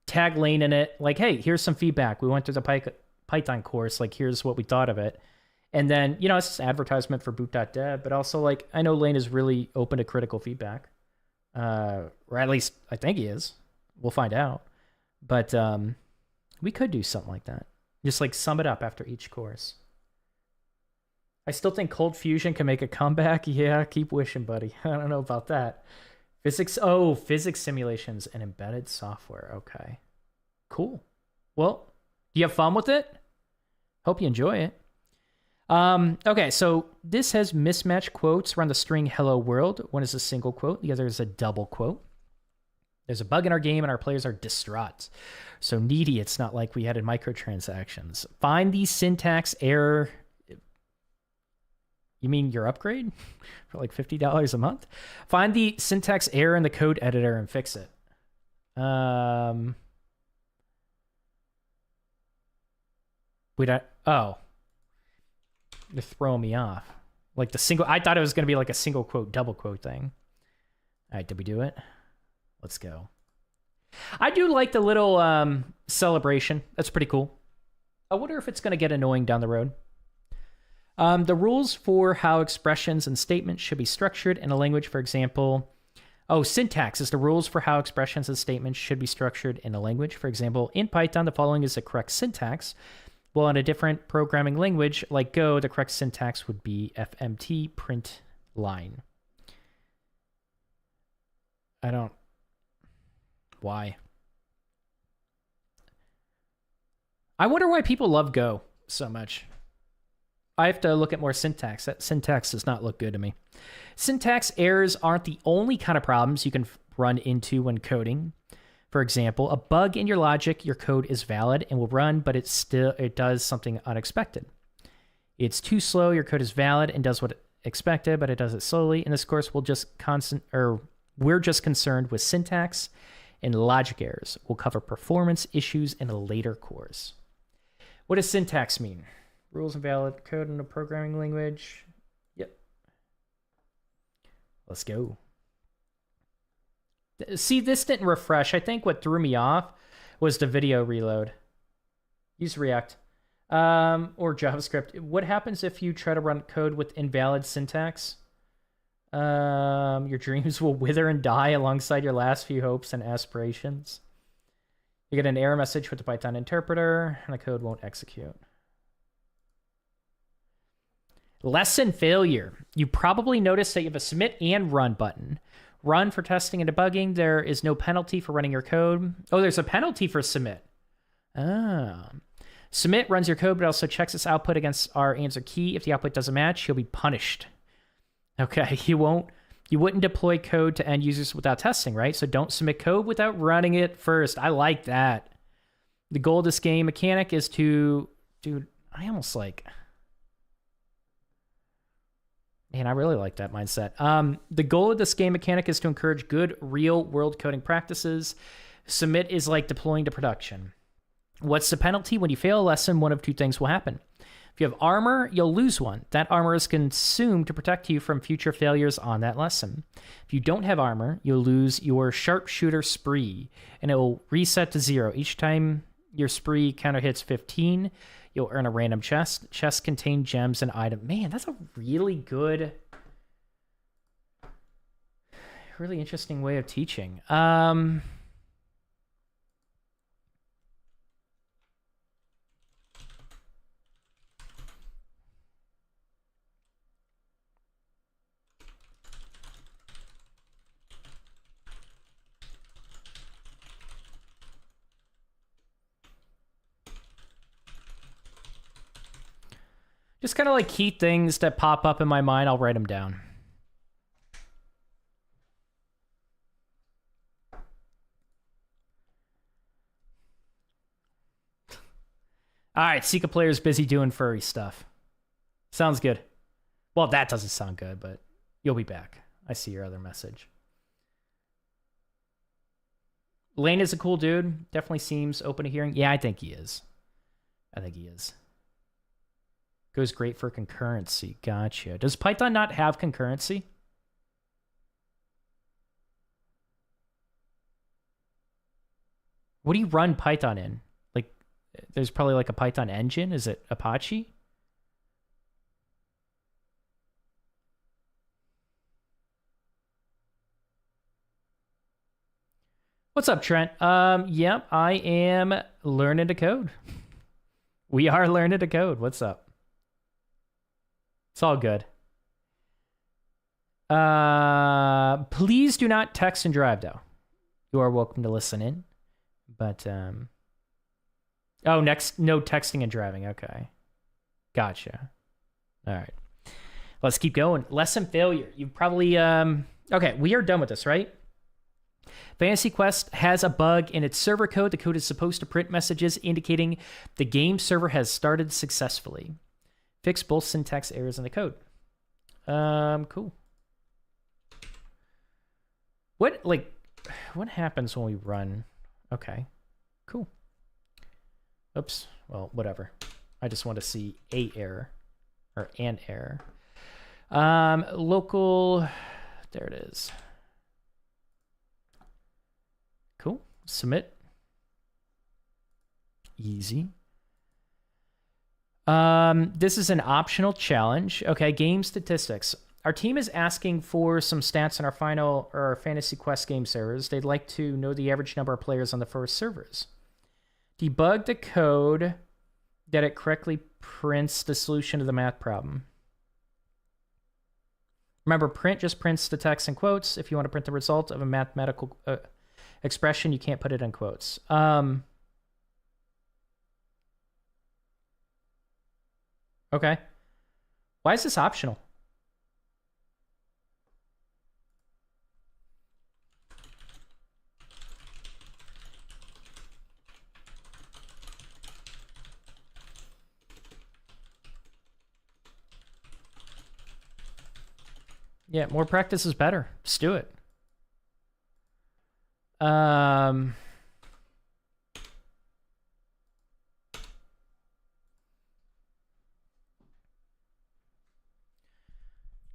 tag Lane in it. Hey, here's some feedback. We went through the Python course. Here's what we thought of it. And then, you know, it's just advertisement for Boot.dev, but also like I know Lane is really open to critical feedback. Or at least I think he is. We'll find out. But we could do something like that. Just like sum it up after each course. I still think Cold Fusion can make a comeback. Yeah, keep wishing, buddy. I don't know about that. Physics simulations and embedded software. Okay. Cool. Well, do you have fun with it? Hope you enjoy it. Okay, so this has mismatched quotes around the string hello world. One is a single quote, the other is a double quote. There's a bug in our game and our players are distraught. So needy, it's not like we had in microtransactions. Find the syntax error. You mean your upgrade? For like $50 a month? Find the syntax error in the code editor and fix it. Oh. They're throwing me off. Like the single, I thought it was going to be like a single quote, double quote thing. All right, did we do it? Let's go. I do like the little celebration. That's pretty cool. I wonder if it's going to get annoying down the road. The rules for how expressions and statements should be structured in a language, for example. Oh, syntax is the rules for how expressions and statements should be structured in a language. For example, in Python, the following is the correct syntax. Well, in a different programming language like Go, the correct syntax would be FMT print line. Why? I wonder why people love Go so much. I have to look at more syntax. That syntax does not look good to me. Syntax errors aren't the only kind of problems you can run into when coding. For example, a bug in your logic, your code is valid and will run, but it does something unexpected. It's too slow, your code is valid and does what expected, but it does it slowly. In this course, we're just concerned with syntax and logic errors. We'll cover performance issues in a later course. What does syntax mean? Rules and valid code in a programming language. Yep. Let's go. See, this didn't refresh. I think what threw me off was the video reload. Use React or JavaScript. What happens if you try to run code with invalid syntax? Your dreams will wither and die alongside your last few hopes and aspirations. You get an error message with the Python interpreter, and the code won't execute. Lesson failure. You probably noticed that you have a submit and run button. Run for testing and debugging. There is no penalty for running your code. Oh, there's a penalty for submit. Submit runs your code, but also checks its output against our answer key. If the output doesn't match, you'll be punished. Okay, you wouldn't deploy code to end users without testing, right? So don't submit code without running it first. I like that. The goal of this game mechanic is to... Dude, I almost like... Man, I really like that mindset. The goal of this game mechanic is to encourage good real-world coding practices. Submit is like deploying to production. What's the penalty? When you fail a lesson, one of two things will happen. If you have armor, you'll lose one. That armor is consumed to protect you from future failures on that lesson. If you don't have armor, you'll lose your sharpshooter spree, and it will reset to 0. Each time your spree counter hits 15, you'll earn a random chest. Chests contain gems and items. Man, that's a really good, really interesting way of teaching. Just kind of like key things that pop up in my mind. I'll write them down. All right, Sika player's busy doing furry stuff. Sounds good. Well, that doesn't sound good, but you'll be back. I see your other message. Lane is a cool dude. Definitely seems open to hearing. Yeah, I think he is. Goes great for concurrency. Gotcha. Does Python not have concurrency? What do you run Python in? Like, there's probably like a Python engine. Is it Apache? What's up, Trent? Yep, I am learning to code. We are learning to code. What's up? It's all good. Please do not text and drive, though. You are welcome to listen in. But, oh, next, no texting and driving. Okay. Gotcha. All right. Let's keep going. Lesson failure. You probably, okay, we are done with this, right? Fantasy Quest has a bug in its server code. The code is supposed to print messages indicating the game server has started successfully. Fix both syntax errors in the code. Cool. What happens when we run? Okay, cool. Oops, well, whatever. I just want to see a error, or an error. Local, there it is. Cool, submit. Easy. This is an optional challenge. Okay, game statistics. Our team is asking for some stats on our final or Fantasy Quest game servers. They'd like to know the average number of players on the first servers. Debug the code that it correctly prints the solution to the math problem. Remember, print just prints the text in quotes. If you want to print the result of a mathematical expression, you can't put it in quotes. Okay. Why is this optional? Yeah, more practice is better. Just do it.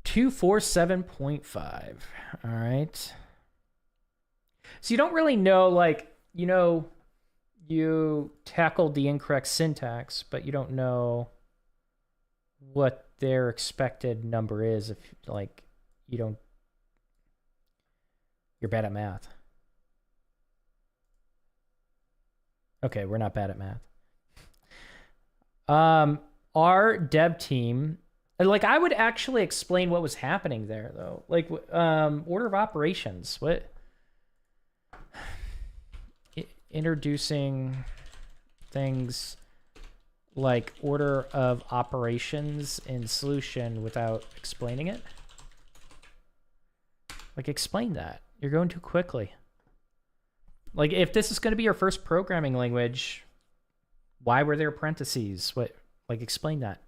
247.5. All right. So you don't really know, like, you tackled the incorrect syntax, but you don't know what their expected number is if, like, you're bad at math. Okay, we're not bad at math. Our dev team, like, I would actually explain what was happening there, though. Like, order of operations. What? Introducing things like order of operations in solution without explaining it? Like, explain that. You're going too quickly. Like, if this is going to be your first programming language, why were there parentheses? What? Like, explain that.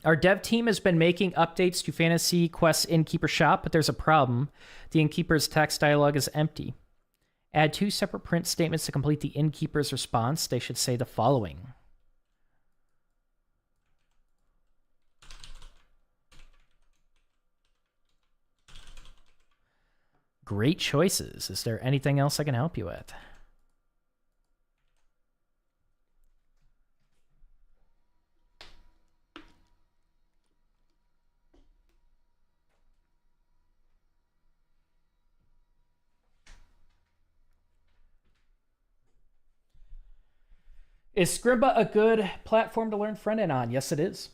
Our dev team has been making updates to Fantasy Quest Innkeeper Shop, but there's a problem. The Innkeeper's text dialog is empty. Add 2 separate print statements to complete the Innkeeper's response. They should say the following. Great choices. Is there anything else I can help you with? Is Scrimba a good platform to learn front-end on? Yes, it is.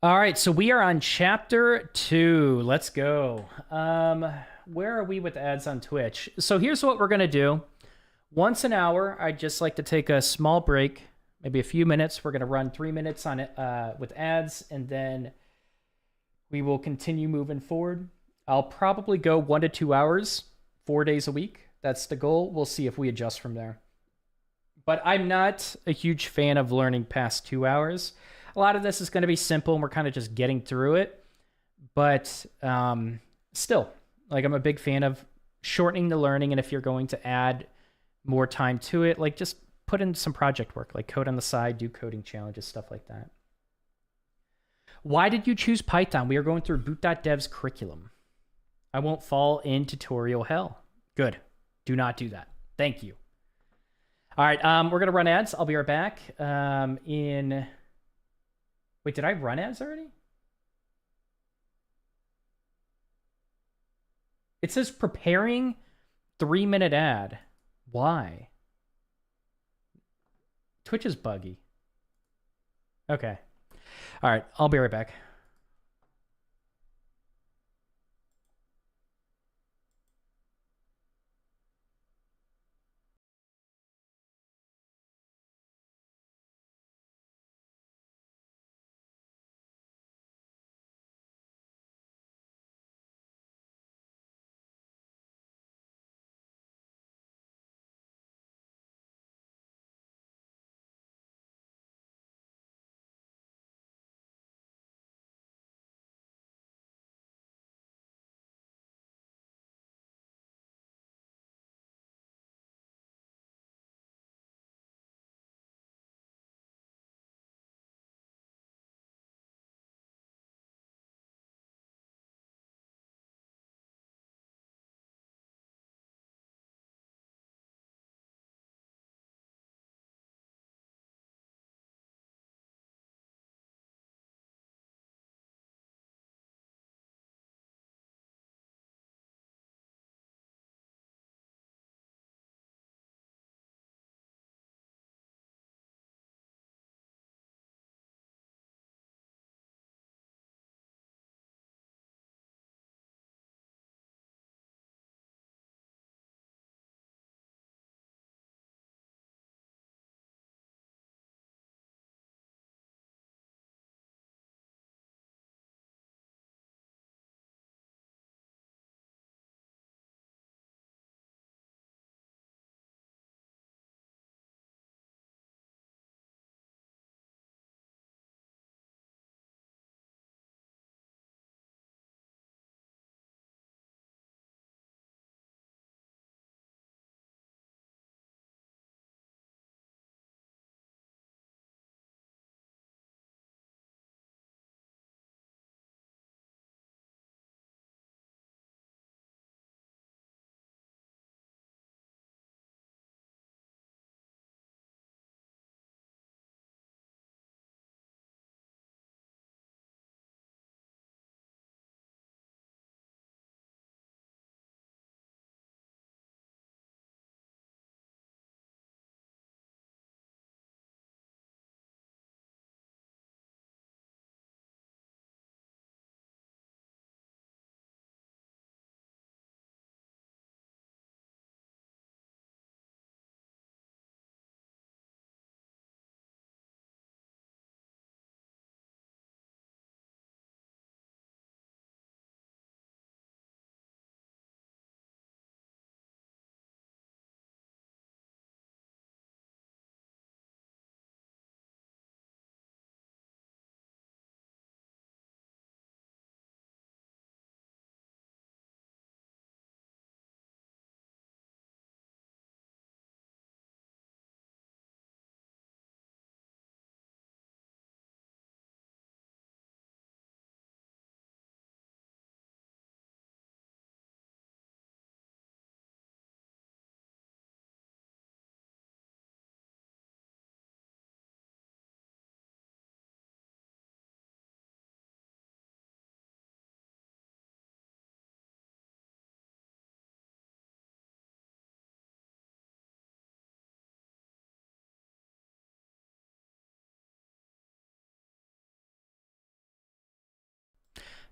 All right, so we are on chapter 2. Let's go. Where are we with ads on Twitch? So here's what we're going to do. Once an hour, I'd just like to take a small break, maybe a few minutes. We're going to run 3 minutes on it with ads, and then we will continue moving forward. I'll probably go 1 to 2 hours, 4 days a week. That's the goal. We'll see if we adjust from there. But I'm not a huge fan of learning past 2 hours. A lot of this is going to be simple, and we're kind of just getting through it. But still, like, I'm a big fan of shortening the learning, and if you're going to add more time to it, like, just put in some project work, like code on the side, do coding challenges, stuff like that. Why did you choose Python? We are going through Boot.dev's curriculum. I won't fall in tutorial hell. Good. Do not do that. Thank you. All right, we're gonna run ads. I'll be right back. Wait, did I run ads already? It says preparing 3-minute ad. Why? Twitch is buggy. Okay. All right, I'll be right back.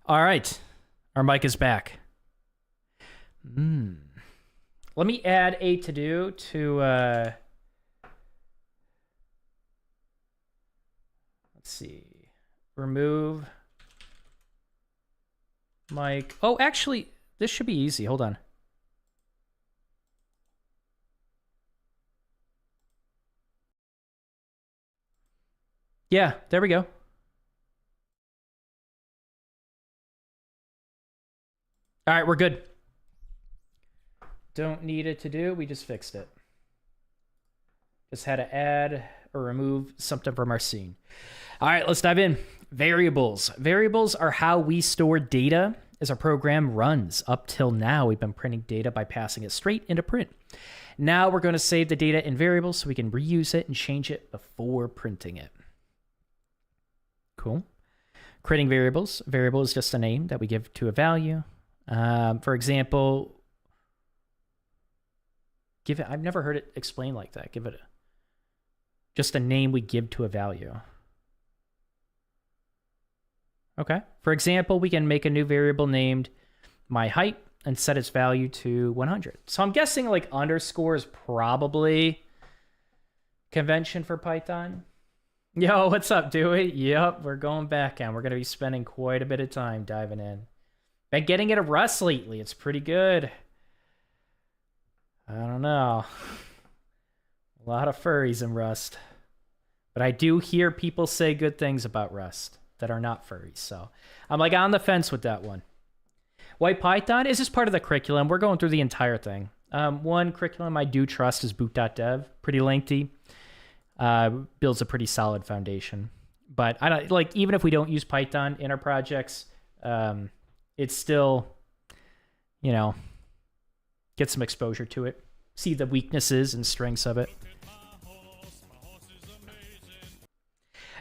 All right, our mic is back. Let me add a to-do to, let's see, remove mic. Oh, actually, this should be easy. Hold on. Yeah, there we go. All right, we're good. Don't need it to do. We just fixed it. Just had to add or remove something from our scene. All right, let's dive in. Variables. Variables are how we store data as our program runs. Up till now, we've been printing data by passing it straight into print. Now we're going to save the data in variables so we can reuse it and change it before printing it. Cool. Creating variables. Variable is just a name that we give to a value. For example, I've never heard it explained like that. Give it just a name we give to a value. Okay. For example, we can make a new variable named my height and set its value to 100. So I'm guessing like underscore is probably convention for Python. Yo, what's up, Dewey? Yep, we're going back and we're going to be spending quite a bit of time diving in. Been getting into Rust lately. It's pretty good. I don't know. A lot of furries in Rust. But I do hear people say good things about Rust that are not furries. So I'm like on the fence with that one. White Python is just part of the curriculum. We're going through the entire thing. One curriculum I do trust is Boot.dev. Pretty lengthy. Builds a pretty solid foundation. But I don't like, even if we don't use Python in our projects, it's still, you know, get some exposure to it. See the weaknesses and strengths of it.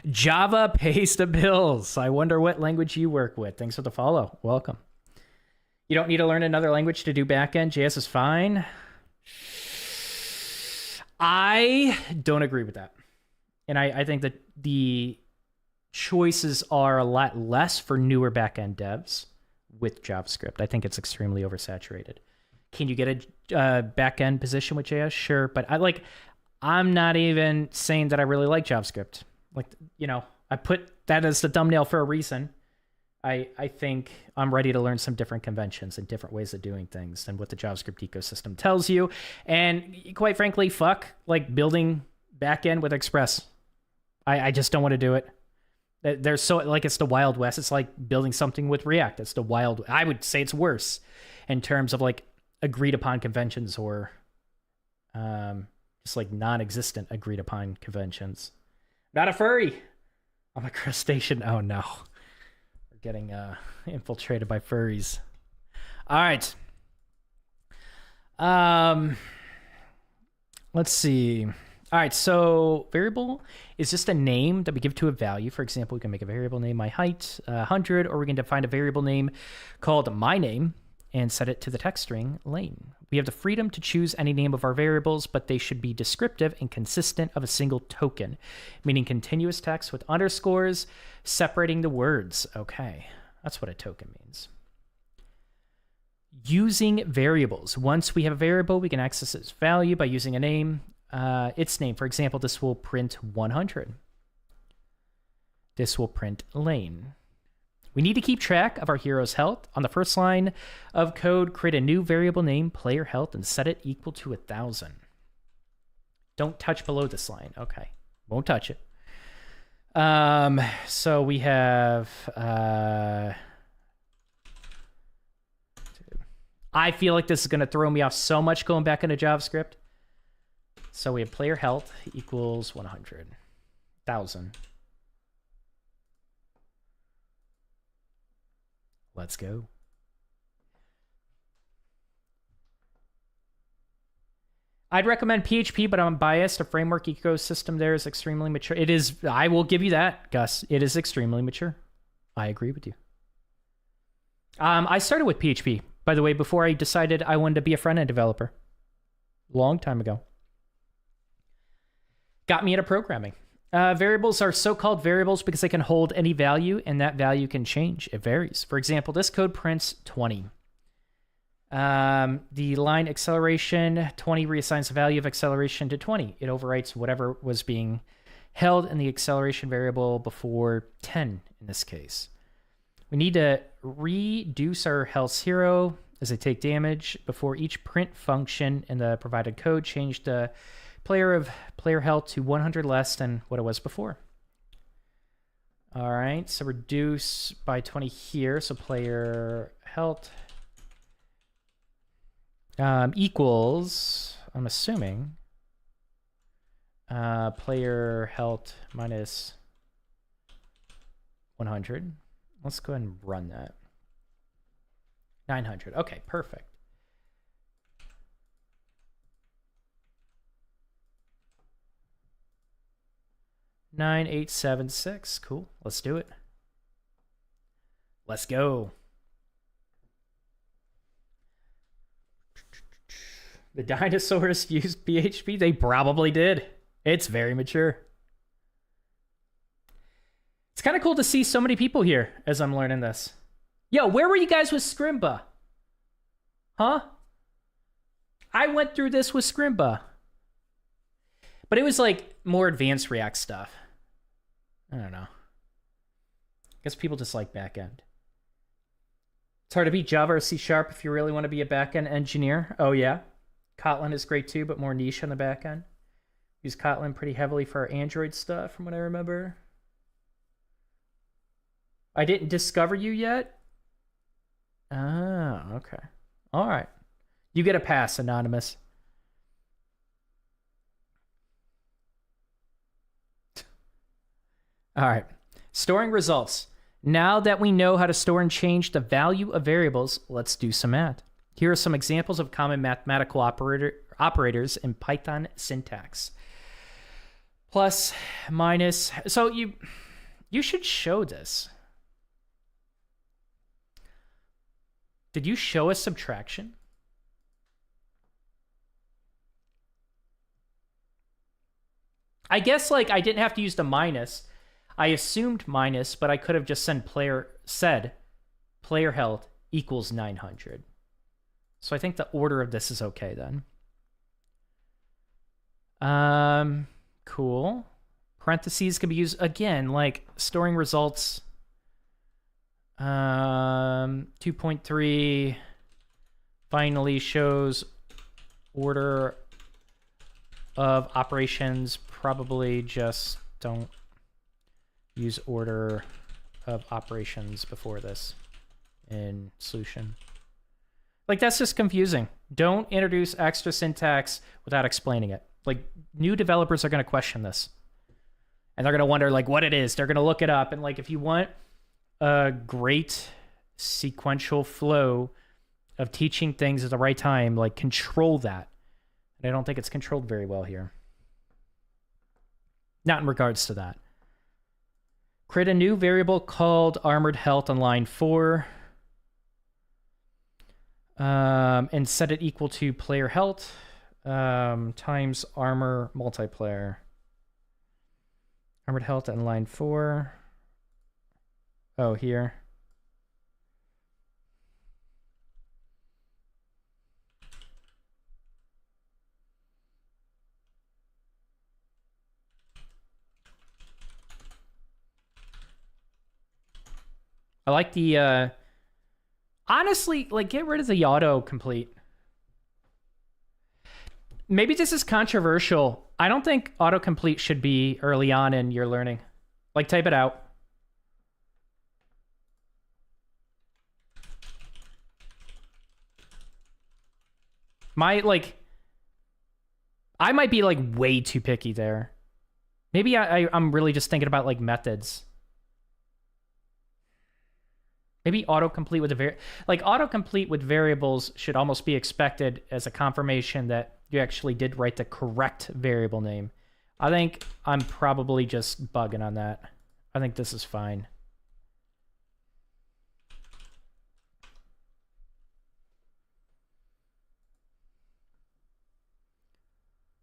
Java pays the bills. I wonder what language you work with. Thanks for the follow. Welcome. You don't need to learn another language to do backend. JS is fine. I don't agree with that. And I think that the choices are a lot less for newer backend devs with JavaScript. I think it's extremely oversaturated. Can you get a backend position with JS? Sure. But I'm not even saying that I really like JavaScript. Like, you know, I put that as the thumbnail for a reason. I think I'm ready to learn some different conventions and different ways of doing things than what the JavaScript ecosystem tells you. And quite frankly, fuck like building backend with Express. I just don't want to do it. There's so like it's the Wild West. It's like building something with React. It's the Wild. I would say it's worse in terms of like agreed upon conventions or just like non-existent agreed upon conventions. Not a furry. I'm a crustacean. Oh no. We're getting infiltrated by furries. All right. Let's see. All right, so variable is just a name that we give to a value. For example, we can make a variable name my height 100, or we can define a variable name called my name and set it to the text string lane. We have the freedom to choose any name of our variables, but they should be descriptive and consistent of a single token, meaning continuous text with underscores separating the words. Okay, that's what a token means. Using variables. Once we have a variable, we can access its value by using a name. Its name, for example, this will print 100. This will print lane. We need to keep track of our hero's health. On the first line of code, create a new variable named player health and set it equal to 1,000. Don't touch below this line. Okay, won't touch it. So we have... I feel like this is going to throw me off so much going back into JavaScript. So we have player health equals 100,000. Let's go. I'd recommend PHP, but I'm biased. The framework ecosystem there is extremely mature. It is, I will give you that, Gus. It is extremely mature. I agree with you. I started with PHP, by the way, before I decided I wanted to be a front-end developer. Long time ago. Got me into programming. Variables are so-called variables because they can hold any value, and that value can change. It varies. For example, this code prints 20. The line acceleration 20 reassigns the value of acceleration to 20. It overwrites whatever was being held in the acceleration variable before 10 in this case. We need to reduce our health 0 as they take damage before each print function in the provided code. Change the player health to 100 less than what it was before. All right, so reduce by 20 here. So player health equals, I'm assuming, player health minus 100. Let's go ahead and run that. 900. Okay, perfect. $9,876. Cool. Let's do it. Let's go. The dinosaurs used PHP? They probably did. It's very mature. It's kind of cool to see so many people here as I'm learning this. Yo, where were you guys with Scrimba? Huh? I went through this with Scrimba. But it was like more advanced React stuff. I don't know. I guess people just like backend. It's hard to beat Java or C# if you really want to be a backend engineer. Oh, yeah. Kotlin is great too, but more niche on the backend. Use Kotlin pretty heavily for our Android stuff, from what I remember. I didn't discover you yet? Oh, okay. All right. You get a pass, Anonymous. All right. Storing results. Now that we know how to store and change the value of variables, let's do some math. Here are some examples of common mathematical operators in Python syntax. Plus, minus. So you should show this. Did you show us subtraction? I guess like I didn't have to use the minus. I assumed minus, but I could have just said player health equals 900. So I think the order of this is okay then. Cool. Parentheses can be used again, like storing results. 2.3 finally shows order of operations. Probably just don't use order of operations before this in solution. Like, that's just confusing. Don't introduce extra syntax without explaining it. Like, new developers are going to question this. And they're going to wonder, like, what it is. They're going to look it up. And, like, if you want a great sequential flow of teaching things at the right time, like, control that. And I don't think it's controlled very well here. Not in regards to that. Create a new variable called armored health on line 4. And set it equal to player health times armor multiplayer. Armored health on line 4. Oh, here. I like the honestly, like, get rid of the autocomplete. Maybe this is controversial. I don't think autocomplete should be early on in your learning. Like, type it out. I might be, like, way too picky there. Maybe I'm really just thinking about, like, methods. Maybe autocomplete with autocomplete with variables should almost be expected as a confirmation that you actually did write the correct variable name. I think I'm probably just bugging on that. I think this is fine.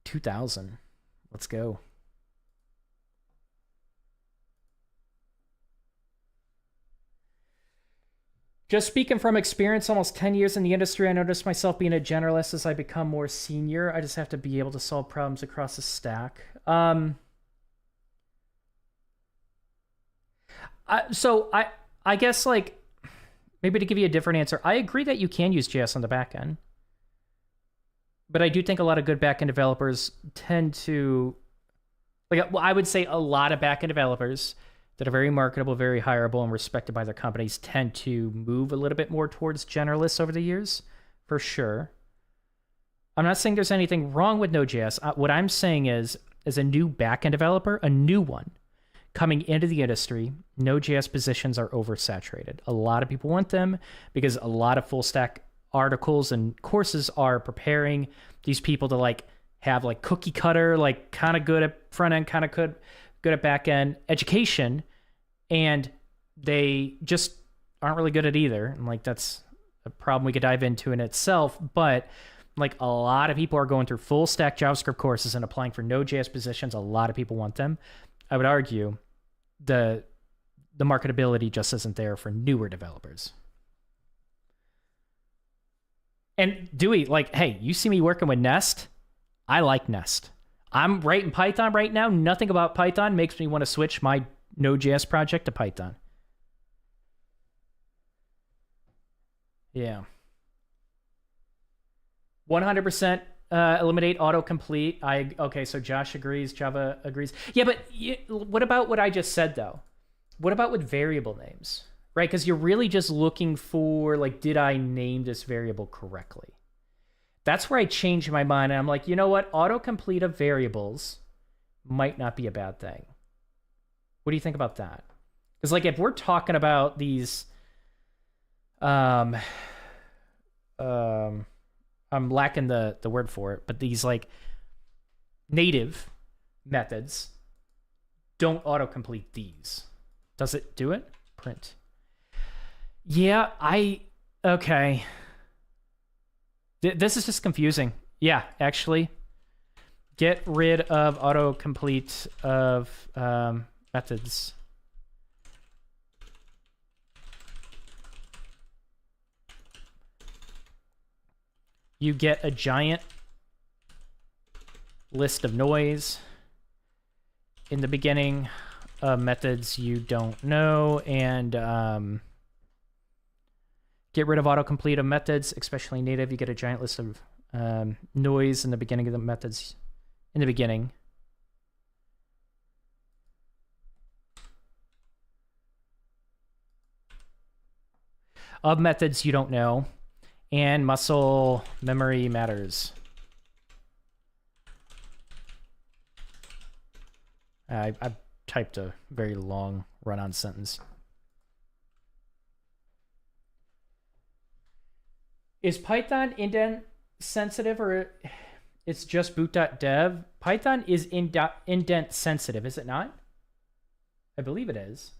$2,000. Let's go. Just speaking from experience, almost 10 years in the industry, I noticed myself being a generalist as I become more senior. I just have to be able to solve problems across the stack. So I guess, like, maybe to give you a different answer, I agree that you can use JS on the back end. But I do think a lot of good backend developers tend to, like, well, I would say a lot of backend developers that are very marketable, very hireable, and respected by their companies tend to move a little bit more towards generalists over the years, for sure. I'm not saying there's anything wrong with Node.js. What I'm saying is, as a new backend developer, a new one, coming into the industry, Node.js positions are oversaturated. A lot of people want them because a lot of full stack articles and courses are preparing these people to like have like cookie cutter, like kind of good at front end, kind of good at back end education, and they just aren't really good at either. And like that's a problem we could dive into in itself, but like a lot of people are going through full stack JavaScript courses and applying for Node.js positions. A lot of people want them. I would argue the marketability just isn't there for newer developers. And Dewey, like, hey, you see me working with Nest? I like Nest. I'm writing Python right now. Nothing about Python makes me want to switch my Node.js project to Python. Yeah. 100% eliminate autocomplete. Okay, so Josh agrees, Java agrees. Yeah, but what about what I just said, though? What about with variable names, right? Because you're really just looking for, like, did I name this variable correctly? That's where I changed my mind, and I'm like, you know what? Autocomplete of variables might not be a bad thing. What do you think about that? Because, like, if we're talking about these... I'm lacking the word for it, but these like native methods don't autocomplete these. Does it do it? Print. Yeah, okay. This is just confusing. Yeah, actually. Get rid of autocomplete of methods. You get a giant list of noise in the beginning, methods you don't know, and get rid of autocomplete of methods, especially native. You get a giant list of noise in the beginning of the methods in the beginning. Of methods you don't know. And muscle memory matters. I typed a very long run-on sentence. Is Python indent sensitive, or it's just boot.dev? Python is indent sensitive, is it not? I believe it is.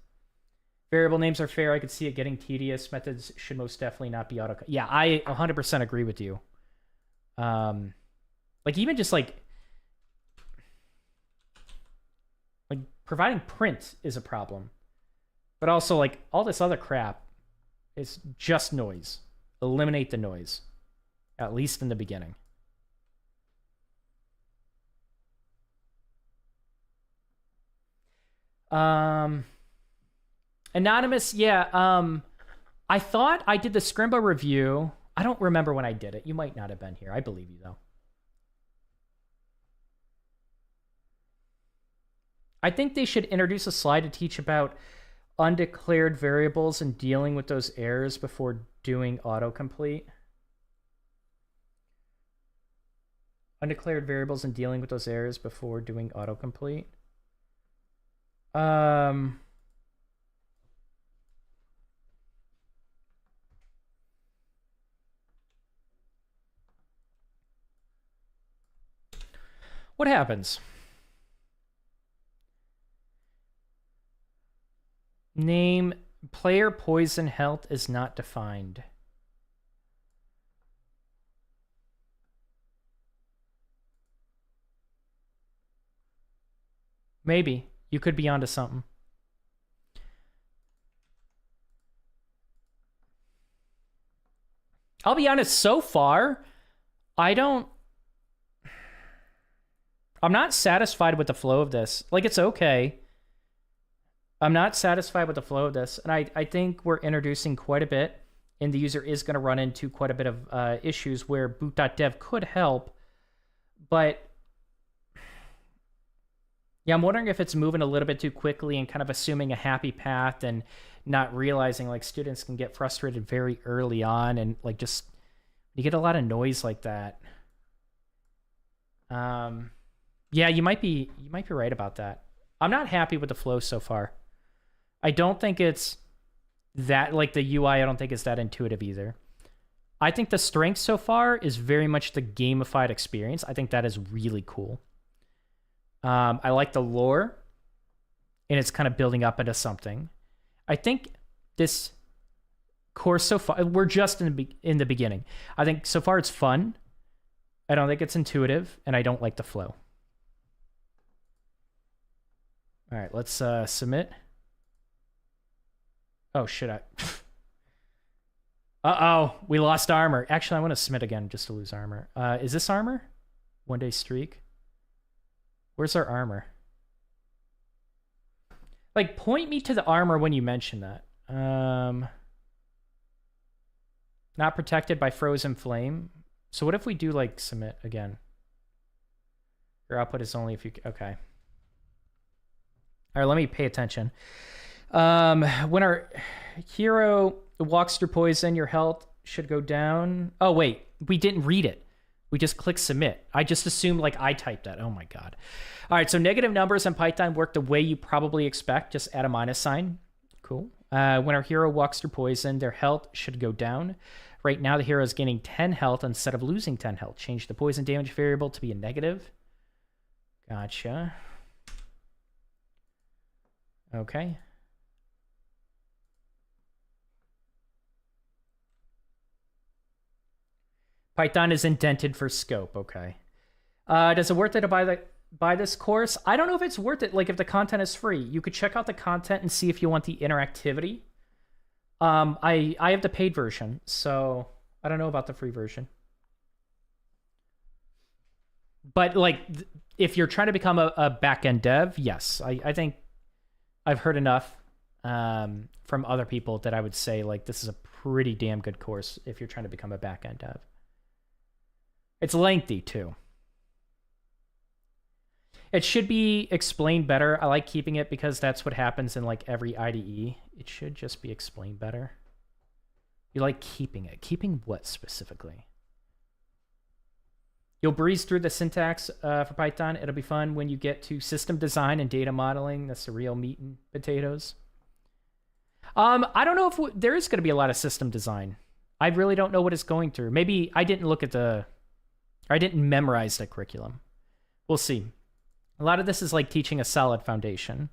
Variable names are fair. I could see it getting tedious. Methods should most definitely not be auto. Yeah, I 100% agree with you. Like even just like providing print is a problem, but also like all this other crap is just noise. Eliminate the noise, at least in the beginning. Anonymous, yeah. I thought I did the Scrimba review. I don't remember when I did it. You might not have been here. I believe you, though. I think they should introduce a slide to teach about undeclared variables and dealing with those errors before doing autocomplete. Undeclared variables and dealing with those errors before doing autocomplete. What happens? Name player poison health is not defined. Maybe. You could be onto something. I'll be honest, so far, I'm not satisfied with the flow of this. Like, it's okay. I'm not satisfied with the flow of this. And I think we're introducing quite a bit, and the user is going to run into quite a bit of issues where Boot.dev could help. But yeah, I'm wondering if it's moving a little bit too quickly and kind of assuming a happy path and not realizing like students can get frustrated very early on, and like just you get a lot of noise like that. Yeah, you might be right about that. I'm not happy with the flow so far. I don't think it's that, like the UI, I don't think it's that intuitive either. I think the strength so far is very much the gamified experience. I think that is really cool. I like the lore, and it's kind of building up into something. I think this course so far, we're just in the beginning. I think so far it's fun. I don't think it's intuitive, and I don't like the flow. All right, let's submit. Oh, shit. Uh-oh, we lost armor. Actually, I want to submit again just to lose armor. Is this armor? 1 day streak. Where's our armor? Like, point me to the armor when you mention that. Not protected by frozen flame. So what if we do, like, submit again? Your output is only if you... Okay. All right, let me pay attention. When our hero walks through poison, your health should go down. Oh, wait. We didn't read it. We just clicked submit. I just assumed like I typed that. Oh my God. All right, so negative numbers in Python work the way you probably expect. Just add a minus sign. Cool. When our hero walks through poison, their health should go down. Right now, the hero is gaining 10 health instead of losing 10 health. Change the poison damage variable to be a negative. Gotcha. Okay. Python is indented for scope. Okay. Does it worth it to buy this course? I don't know if it's worth it. Like if the content is free, you could check out the content and see if you want the interactivity. I have the paid version, so I don't know about the free version. But like, if you're trying to become a backend dev, yes, I think I've heard enough from other people that I would say like this is a pretty damn good course if you're trying to become a backend dev. It's lengthy too. It should be explained better. I like keeping it because that's what happens in like every IDE. It should just be explained better. You like keeping it. Keeping what specifically? You'll breeze through the syntax for Python. It'll be fun when you get to system design and data modeling. That's the real meat and potatoes. I don't know if there is going to be a lot of system design. I really don't know what it's going through. Maybe I didn't look at I didn't memorize the curriculum. We'll see. A lot of this is like teaching a solid foundation.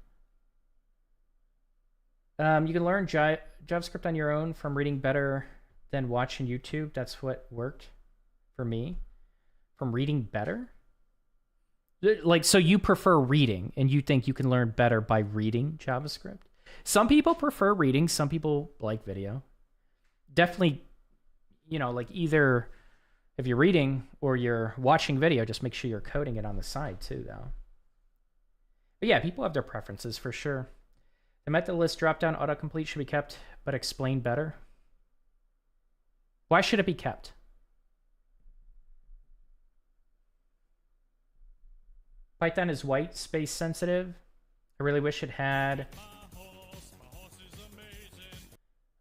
You can learn JavaScript on your own from reading better than watching YouTube. That's what worked for me. From reading better? Like, so you prefer reading and you think you can learn better by reading JavaScript? Some people prefer reading. Some people like video. Definitely, you know, like either if you're reading or you're watching video, just make sure you're coding it on the side too, though. But yeah, people have their preferences for sure. The method list dropdown autocomplete should be kept, but explain better. Why should it be kept? Python is white space sensitive. I really wish it had.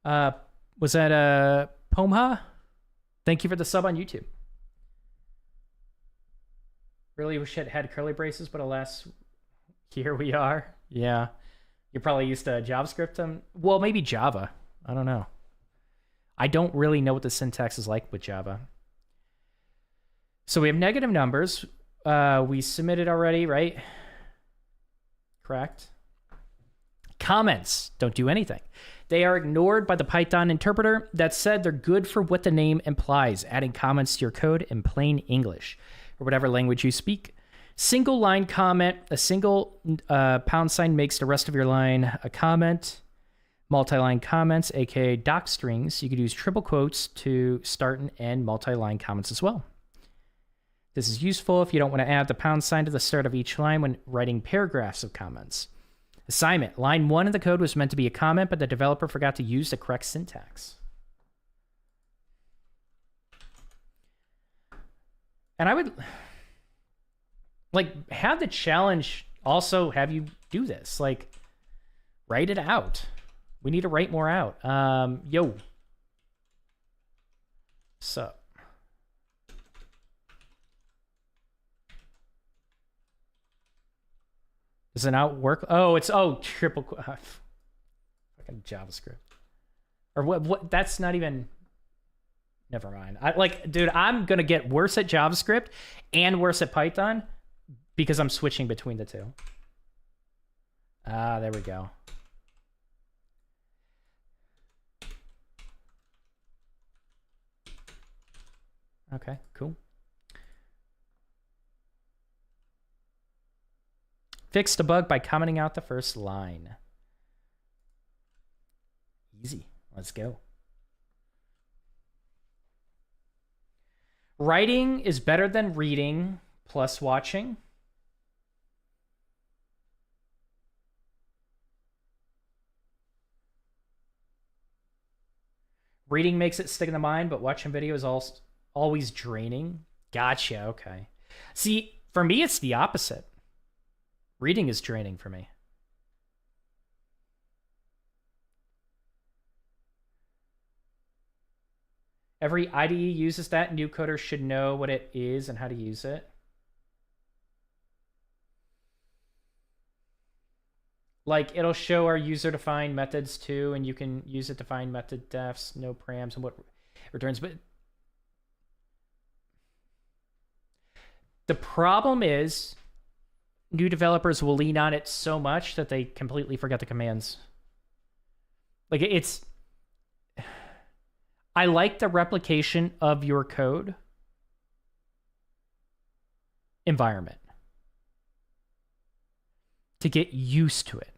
Was that Pomha? Thank you for the sub on YouTube. Really wish it had curly braces, but alas, here we are. Yeah. You're probably used to JavaScript. Well, maybe Java. I don't know. I don't really know what the syntax is like with Java. So we have negative numbers. We submitted already, right? Correct. Comments don't do anything. They are ignored by the Python interpreter. That said, they're good for what the name implies, adding comments to your code in plain English or whatever language you speak. Single line comment, a single pound sign makes the rest of your line a comment. Multi-line comments, aka doc strings, you could use triple quotes to start and end multi-line comments as well. This is useful if you don't want to add the pound sign to the start of each line when writing paragraphs of comments. Assignment. Line 1 of the code was meant to be a comment, but the developer forgot to use the correct syntax. And I would like have the challenge also have you do this. Like write it out. We need to write more out. Yo. Sup? Does it not work? Oh, it's triple fucking JavaScript. Or what that's not even, never mind. Dude, I'm gonna get worse at JavaScript and worse at Python because I'm switching between the two. Ah, there we go. Okay, cool. Fix the bug by commenting out the first line. Easy. Let's go. Writing is better than reading plus watching. Reading makes it stick in the mind, but watching video is always draining. Gotcha, okay. See, for me, it's the opposite. Reading is draining for me. Every IDE uses that. New coders should know what it is and how to use it. Like, it'll show our user-defined methods too, and you can use it to find method defs, no params, and what returns. But the problem is new developers will lean on it so much that they completely forget the commands. Like, I like the replication of your code environment to get used to it.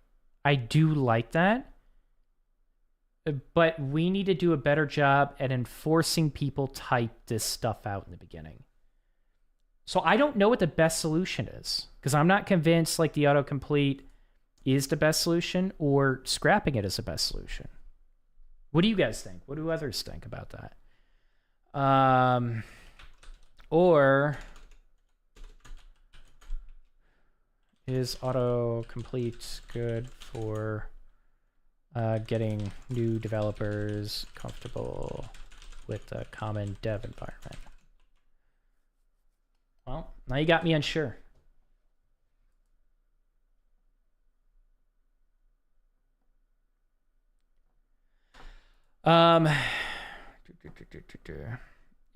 I do like that, but we need to do a better job at enforcing people type this stuff out in the beginning. So I don't know what the best solution is, because I'm not convinced like the autocomplete is the best solution or scrapping it is the best solution. What do you guys think? What do others think about that? Or is autocomplete good for getting new developers comfortable with a common dev environment? Well, now you got me unsure. In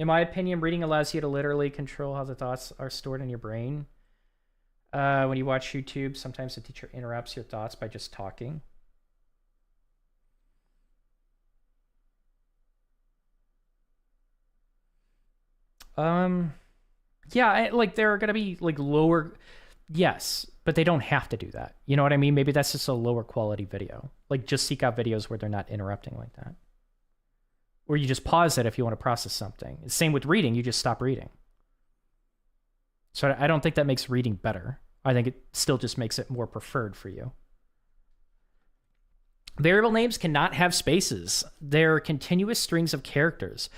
my opinion, reading allows you to literally control how the thoughts are stored in your brain. When you watch YouTube, sometimes the teacher interrupts your thoughts by just talking. Yeah, like there are going to be like lower, yes, but they don't have to do that. You know what I mean? Maybe that's just a lower quality video. Like just seek out videos where they're not interrupting like that. Or you just pause it if you want to process something. Same with reading, you just stop reading. So I don't think that makes reading better. I think it still just makes it more preferred for you. Variable names cannot have spaces. They're continuous strings of characters.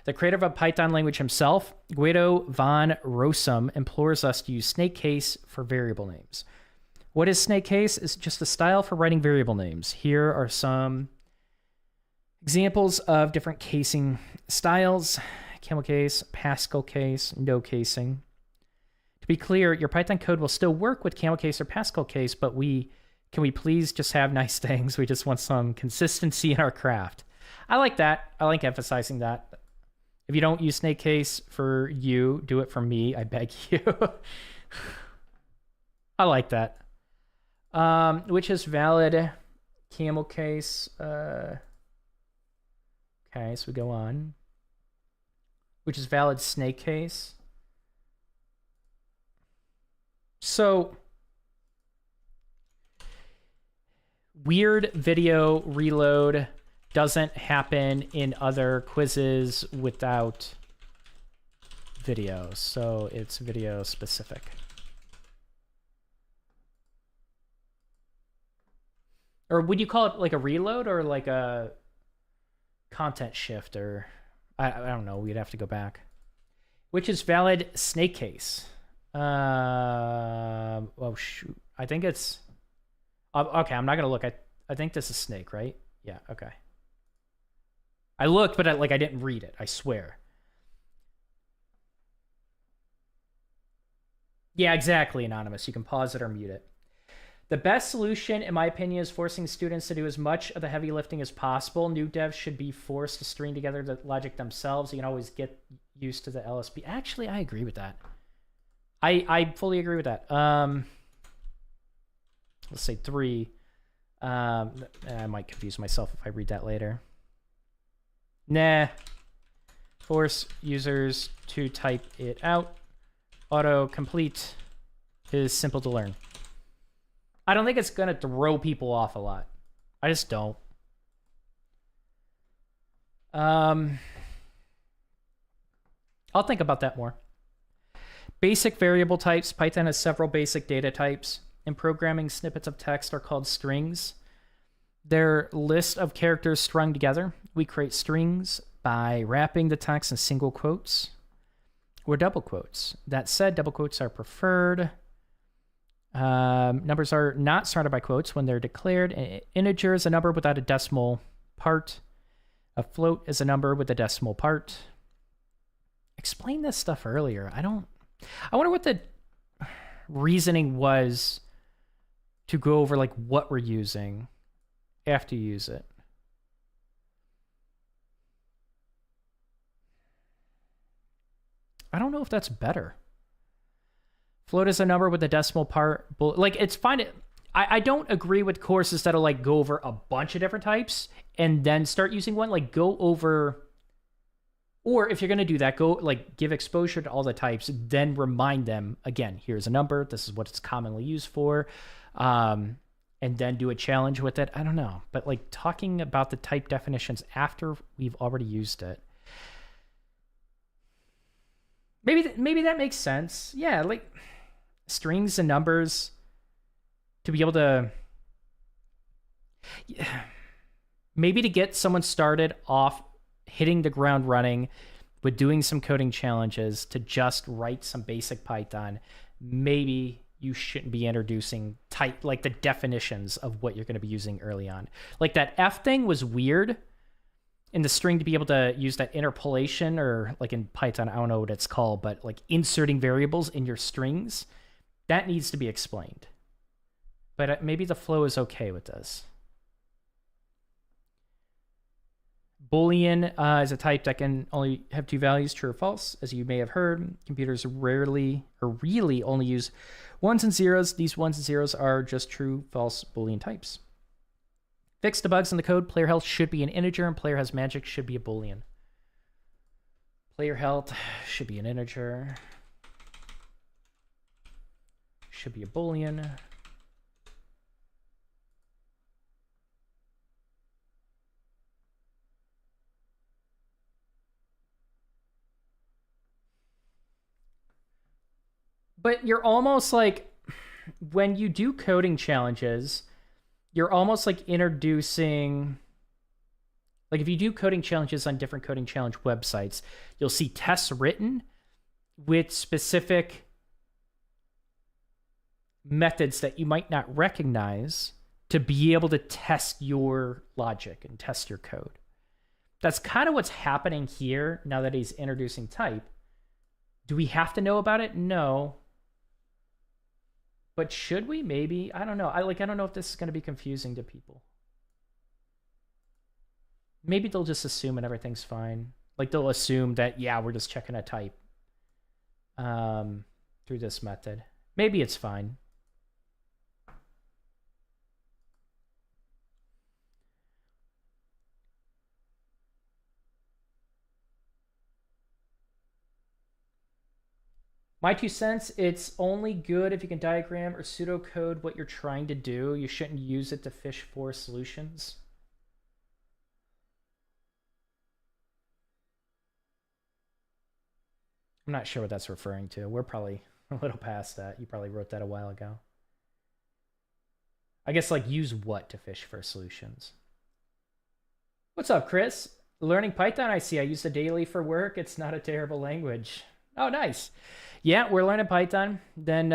The creator of a Python language himself, Guido van Rossum, implores us to use snake case for variable names. What is snake case? It's just a style for writing variable names. Here are some examples of different casing styles. Camel case, Pascal case, no casing. To be clear, your Python code will still work with camel case or Pascal case, but can we please just have nice things? We just want some consistency in our craft. I like that. I like emphasizing that. If you don't use snake case for you, do it for me. I beg you. I like that. Which is valid camel case. Okay, so we go on. Which is valid snake case. So weird video reload doesn't happen in other quizzes without video, so it's video specific. Or would you call it like a reload or like a content shift? Or I don't know, we'd have to go back. Which is valid snake case. Oh shoot, I think it's okay. I'm not gonna look. I think this is snake, right? Yeah, okay. I looked, but I didn't read it. I swear. Yeah, exactly, Anonymous. You can pause it or mute it. The best solution, in my opinion, is forcing students to do as much of the heavy lifting as possible. New devs should be forced to string together the logic themselves. You can always get used to the LSP. Actually, I agree with that. I fully agree with that. Let's say 3. I might confuse myself if I read that later. Nah. Force users to type it out. Autocomplete is simple to learn. I don't think it's going to throw people off a lot. I just don't. I'll think about that more. Basic variable types. Python has several basic data types. In programming, snippets of text are called strings. They're list of characters strung together. We create strings by wrapping the text in single quotes or double quotes. That said, double quotes are preferred. Numbers are not surrounded by quotes when they're declared. An integer is a number without a decimal part. A float is a number with a decimal part. Explain this stuff earlier. I wonder what the reasoning was to go over like what we're using after you use it. I don't know if that's better. Float is a number with a decimal part. Like, it's fine. I don't agree with courses that'll like go over a bunch of different types and then start using one. Like, go over, or if you're going to do that, go like give exposure to all the types, then remind them again, here's a number. This is what it's commonly used for. And then do a challenge with it. I don't know. But like talking about the type definitions after we've already used it. Maybe that makes sense. Yeah, like strings and numbers to be able to, maybe to get someone started off hitting the ground running with doing some coding challenges to just write some basic Python. Maybe you shouldn't be introducing type, like the definitions of what you're going to be using early on. Like that F thing was weird in the string to be able to use that interpolation, or like in Python, I don't know what it's called, but like inserting variables in your strings, that needs to be explained. But maybe the flow is okay with this. Boolean is a type that can only have 2 values, true or false. As you may have heard, computers rarely or really only use ones and zeros. These ones and zeros are just true, false Boolean types. Fix the bugs in the code. Player health should be an integer, and player has magic should be a Boolean. Player health should be an integer. Should be a Boolean. But you're almost like, when you do coding challenges, you're almost like introducing, like if you do coding challenges on different coding challenge websites, you'll see tests written with specific methods that you might not recognize to be able to test your logic and test your code. That's kind of what's happening here now that he's introducing type. Do we have to know about it? No. But should we? Maybe. I don't know. I don't know if this is going to be confusing to people. Maybe they'll just assume and everything's fine. Like they'll assume that, yeah, we're just checking a type through this method. Maybe it's fine. My 2 cents, it's only good if you can diagram or pseudocode what you're trying to do. You shouldn't use it to fish for solutions. I'm not sure what that's referring to. We're probably a little past that. You probably wrote that a while ago. I guess like use what to fish for solutions. What's up, Chris? Learning Python, I see. I use it daily for work. It's not a terrible language. Oh, nice. Yeah, we're learning Python. Then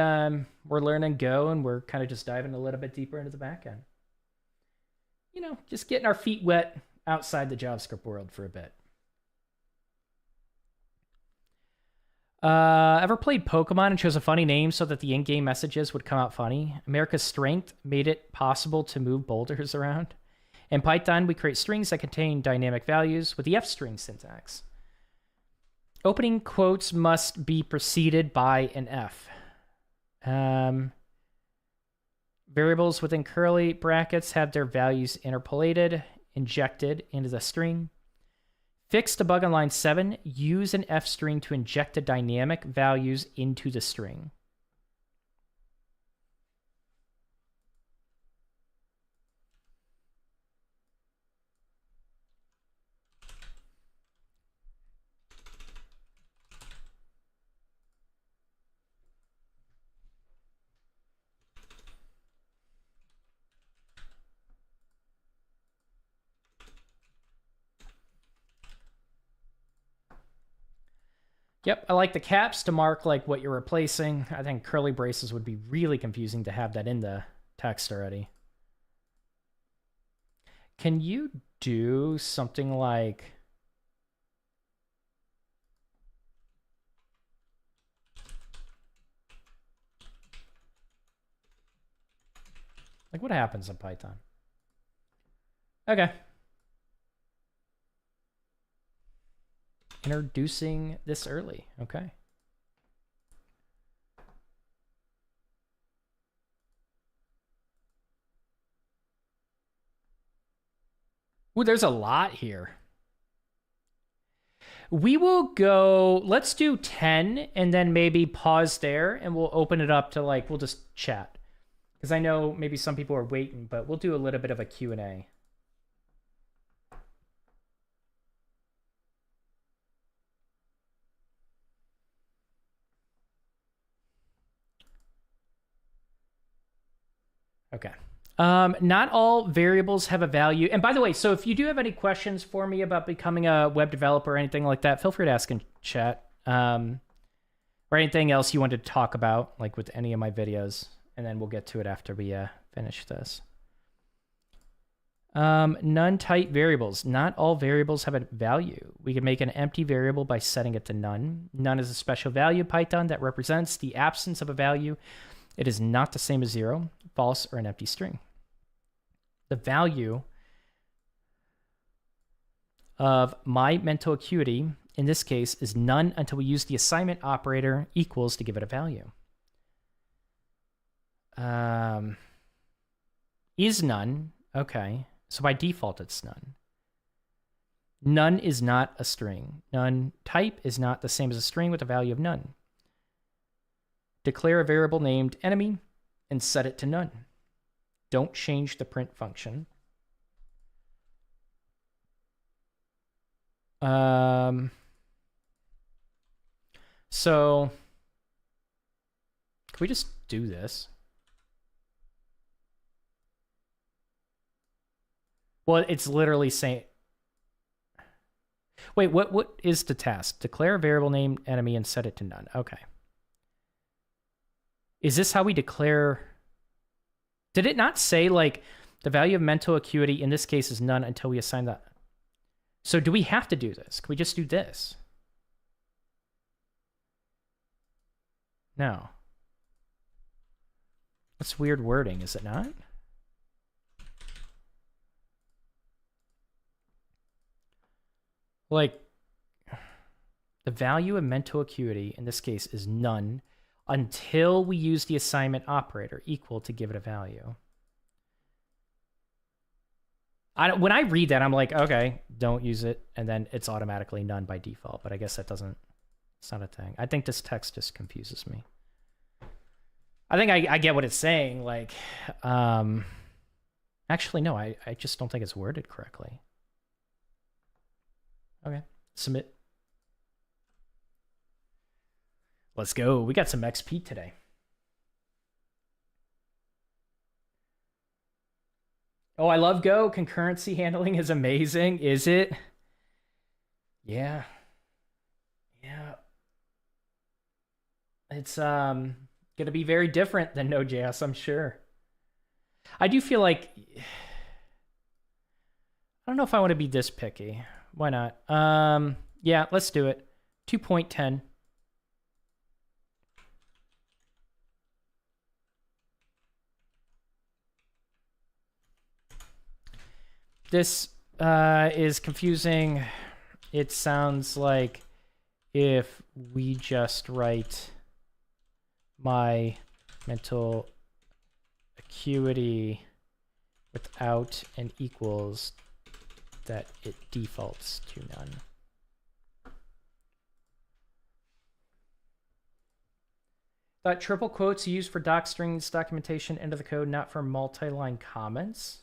we're learning Go, and we're kind of just diving a little bit deeper into the backend. You know, just getting our feet wet outside the JavaScript world for a bit. Ever played Pokemon and chose a funny name so that the in-game messages would come out funny? America's strength made it possible to move boulders around. In Python, we create strings that contain dynamic values with the F-string syntax. Opening quotes must be preceded by an F. Variables within curly brackets have their values interpolated, injected into the string. Fix the bug on line 7. Use an F string to inject the dynamic values into the string. Yep, I like the caps to mark like what you're replacing. I think curly braces would be really confusing to have that in the text already. Can you do something like... Like what happens in Python? Okay. Introducing this early. Okay. Ooh, there's a lot here. We will go, let's do 10 and then maybe pause there and we'll open it up to like, we'll just chat. Because I know maybe some people are waiting, but we'll do a little bit of a Q&A. Okay. Not all variables have a value. And by the way, so if you do have any questions for me about becoming a web developer or anything like that, feel free to ask in chat. Or anything else you want to talk about, like with any of my videos. And then we'll get to it after we finish this. None type variables. Not all variables have a value. We can make an empty variable by setting it to none. None is a special value in Python that represents the absence of a value. It is not the same as 0, false, or an empty string. The value of my mental acuity, in this case, is none until we use the assignment operator equals to give it a value. Is none. Okay. So by default, it's none. None is not a string. None type is not the same as a string with a value of none. Declare a variable named enemy and set it to none. Don't change the print function. So can we just do this? Well, it's literally saying... Wait, what is the task? Declare a variable named enemy and set it to none. Okay. Is this how we declare... Did it not say, like, the value of mental acuity in this case is none until we assign that? So do we have to do this? Can we just do this? No. That's weird wording, is it not? Like, the value of mental acuity in this case is none until we use the assignment operator equal to give it a value. When I read that, I'm like, okay, don't use it, and then it's automatically none by default. But I guess that doesn't, it's not a thing. I think this text just confuses me. I think I get what it's saying. Like, actually, no, I just don't think it's worded correctly. Okay, submit. Let's go. We got some XP today. Oh, I love Go. Concurrency handling is amazing. Is it? Yeah. Yeah. It's going to be very different than Node.js, I'm sure. I do feel like... I don't know if I want to be this picky. Why not? Yeah, let's do it. 2.10. This is confusing. It sounds like if we just write my mental acuity without an equals, that it defaults to none. Thought triple quotes used for docstrings documentation into the code, not for multi-line comments.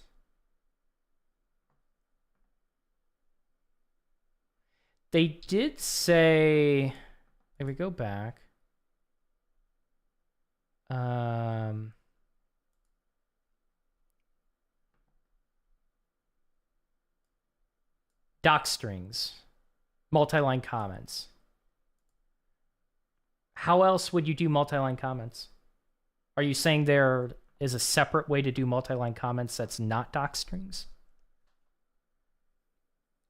They did say, if we go back, docstrings, multi-line comments. How else would you do multi-line comments? Are you saying there is a separate way to do multi-line comments that's not docstrings?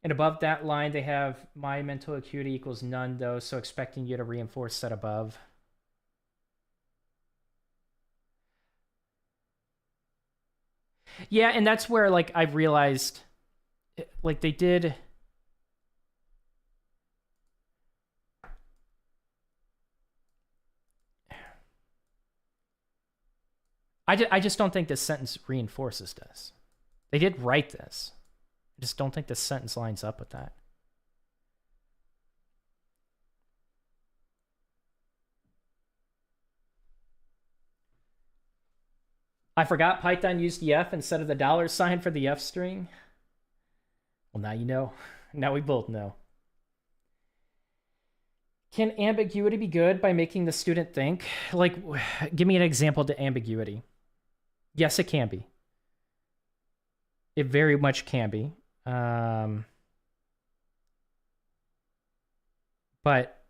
And above that line, they have my mental acuity equals none, though, so expecting you to reinforce that above. Yeah, and that's where, like, I've realized, like, they did... I just don't think this sentence reinforces this. They did write this. I just don't think this sentence lines up with that. I forgot Python used the F instead of the $sign for the F string. Well, now you know. Now we both know. Can ambiguity be good by making the student think? Like, give me an example to ambiguity. Yes, it can be. It very much can be. But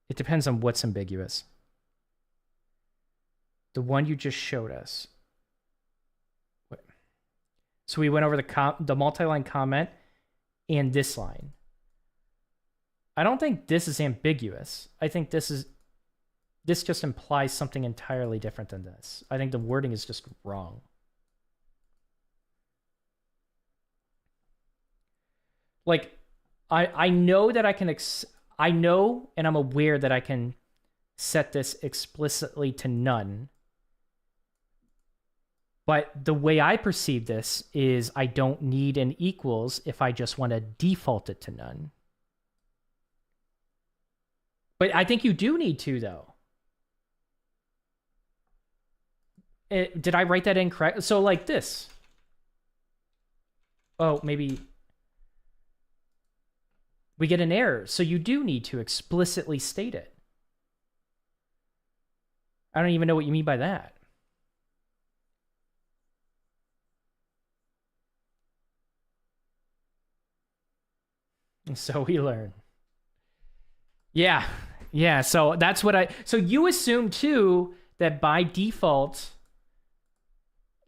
it depends on what's ambiguous. The one you just showed us. So we went over the multi-line comment and this line. I don't think this is ambiguous. I think this just implies something entirely different than this. I think the wording is just wrong. Like, I know that I can, I know and I'm aware that I can set this explicitly to none. But the way I perceive this is I don't need an equals if I just want to default it to none. But I think you do need to, though. Did I write that incorrect? So like this. Oh, maybe we get an error. So you do need to explicitly state it. I don't even know what you mean by that. And so we learn. Yeah. Yeah. So that's what so you assume too that by default,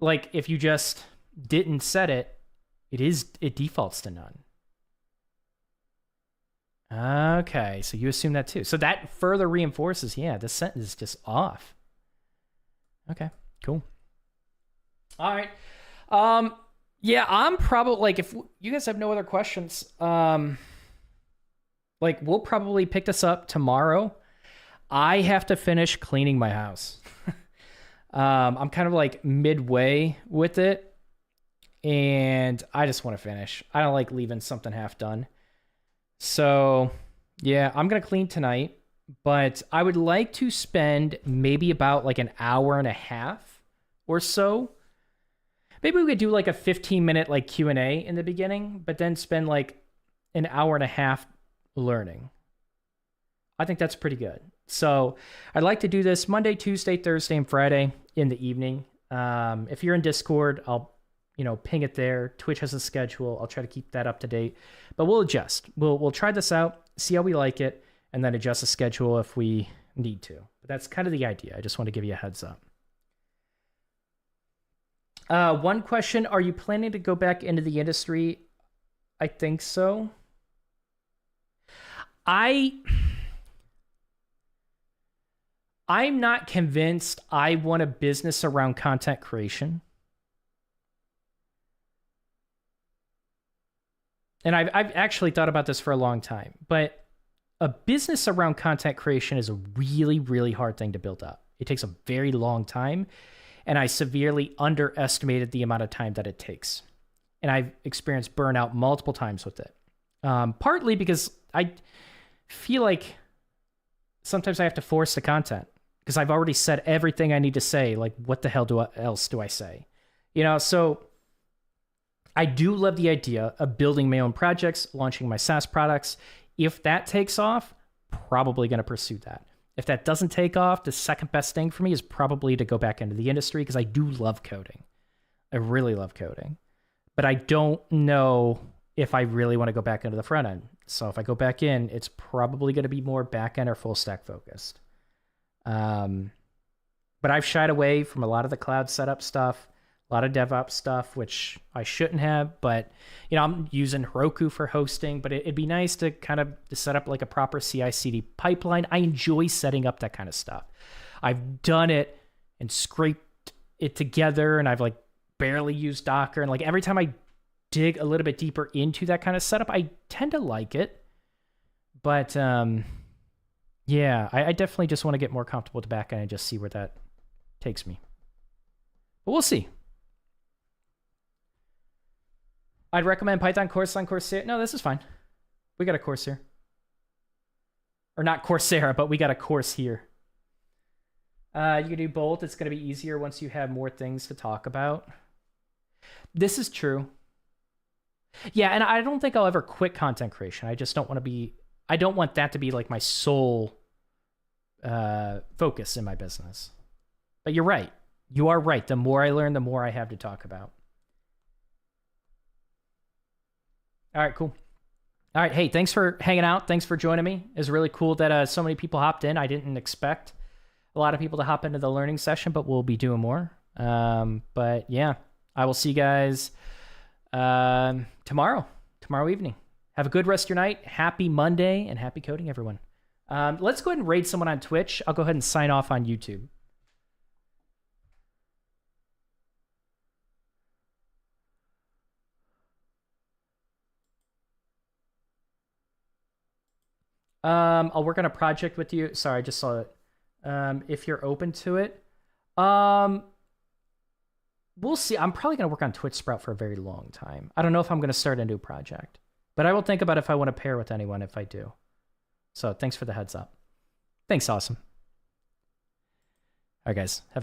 like if you just didn't set it, it defaults to none. Okay. So you assume that too. So that further reinforces, yeah, this sentence is just off. Okay, cool. All right. Yeah, I'm probably like, if you guys have no other questions, like we'll probably pick this up tomorrow. I have to finish cleaning my house. I'm kind of like midway with it and I just want to finish. I don't like leaving something half done. So yeah, I'm going to clean tonight, but I would like to spend maybe about like an hour and a half or so. Maybe we could do like a 15-minute like Q&A in the beginning, but then spend like an hour and a half learning. I think that's pretty good. So I'd like to do this Monday, Tuesday, Thursday, and Friday in the evening. If you're in Discord, I'll ping it there. Twitch has a schedule. I'll try to keep that up to date, but we'll adjust. We'll try this out, see how we like it, and then adjust the schedule if we need to. But that's kind of the idea. I just want to give you a heads up. One question, are you planning to go back into the industry? I think so. I'm not convinced I want a business around content creation. and I've actually thought about this for a long time, but a business around content creation is a really, really hard thing to build up. It takes a very long time, and I severely underestimated the amount of time that it takes. And I've experienced burnout multiple times with it. Partly because I feel like sometimes I have to force the content because I've already said everything I need to say. Like, what the hell else do I say? So I do love the idea of building my own projects, launching my SaaS products. If that takes off, probably going to pursue that. If that doesn't take off, the second best thing for me is probably to go back into the industry because I do love coding. I really love coding. But I don't know if I really want to go back into the front end. So if I go back in, it's probably going to be more back end or full stack focused. But I've shied away from a lot of the cloud setup stuff, a lot of DevOps stuff, which I shouldn't have. But I'm using Heroku for hosting. But it'd be nice to kind of set up like a proper CI/CD pipeline. I enjoy setting up that kind of stuff. I've done it and scraped it together, and I've like barely used Docker. And like every time I dig a little bit deeper into that kind of setup, I tend to like it. But yeah, I definitely just want to get more comfortable with the backend and just see where that takes me. But we'll see. I'd recommend Python course on Coursera. No, this is fine. We got a course here. Or not Coursera, but we got a course here. You can do both. It's going to be easier once you have more things to talk about. This is true. Yeah, and I don't think I'll ever quit content creation. I just don't want to be... I don't want that to be like my sole focus in my business. But you're right. You are right. The more I learn, the more I have to talk about. All right, cool. All right, hey, thanks for hanging out. Thanks for joining me. It's really cool that so many people hopped in. I didn't expect a lot of people to hop into the learning session, but we'll be doing more. But yeah, I will see you guys tomorrow evening. Have a good rest of your night. Happy Monday and happy coding, everyone. Let's go ahead and raid someone on Twitch. I'll go ahead and sign off on YouTube. I'll work on a project with you. Sorry, I just saw it. If you're open to it. We'll see. I'm probably going to work on Twitch Sprout for a very long time. I don't know if I'm going to start a new project, but I will think about if I want to pair with anyone if I do. So thanks for the heads up. Thanks, awesome. All right, guys. Have a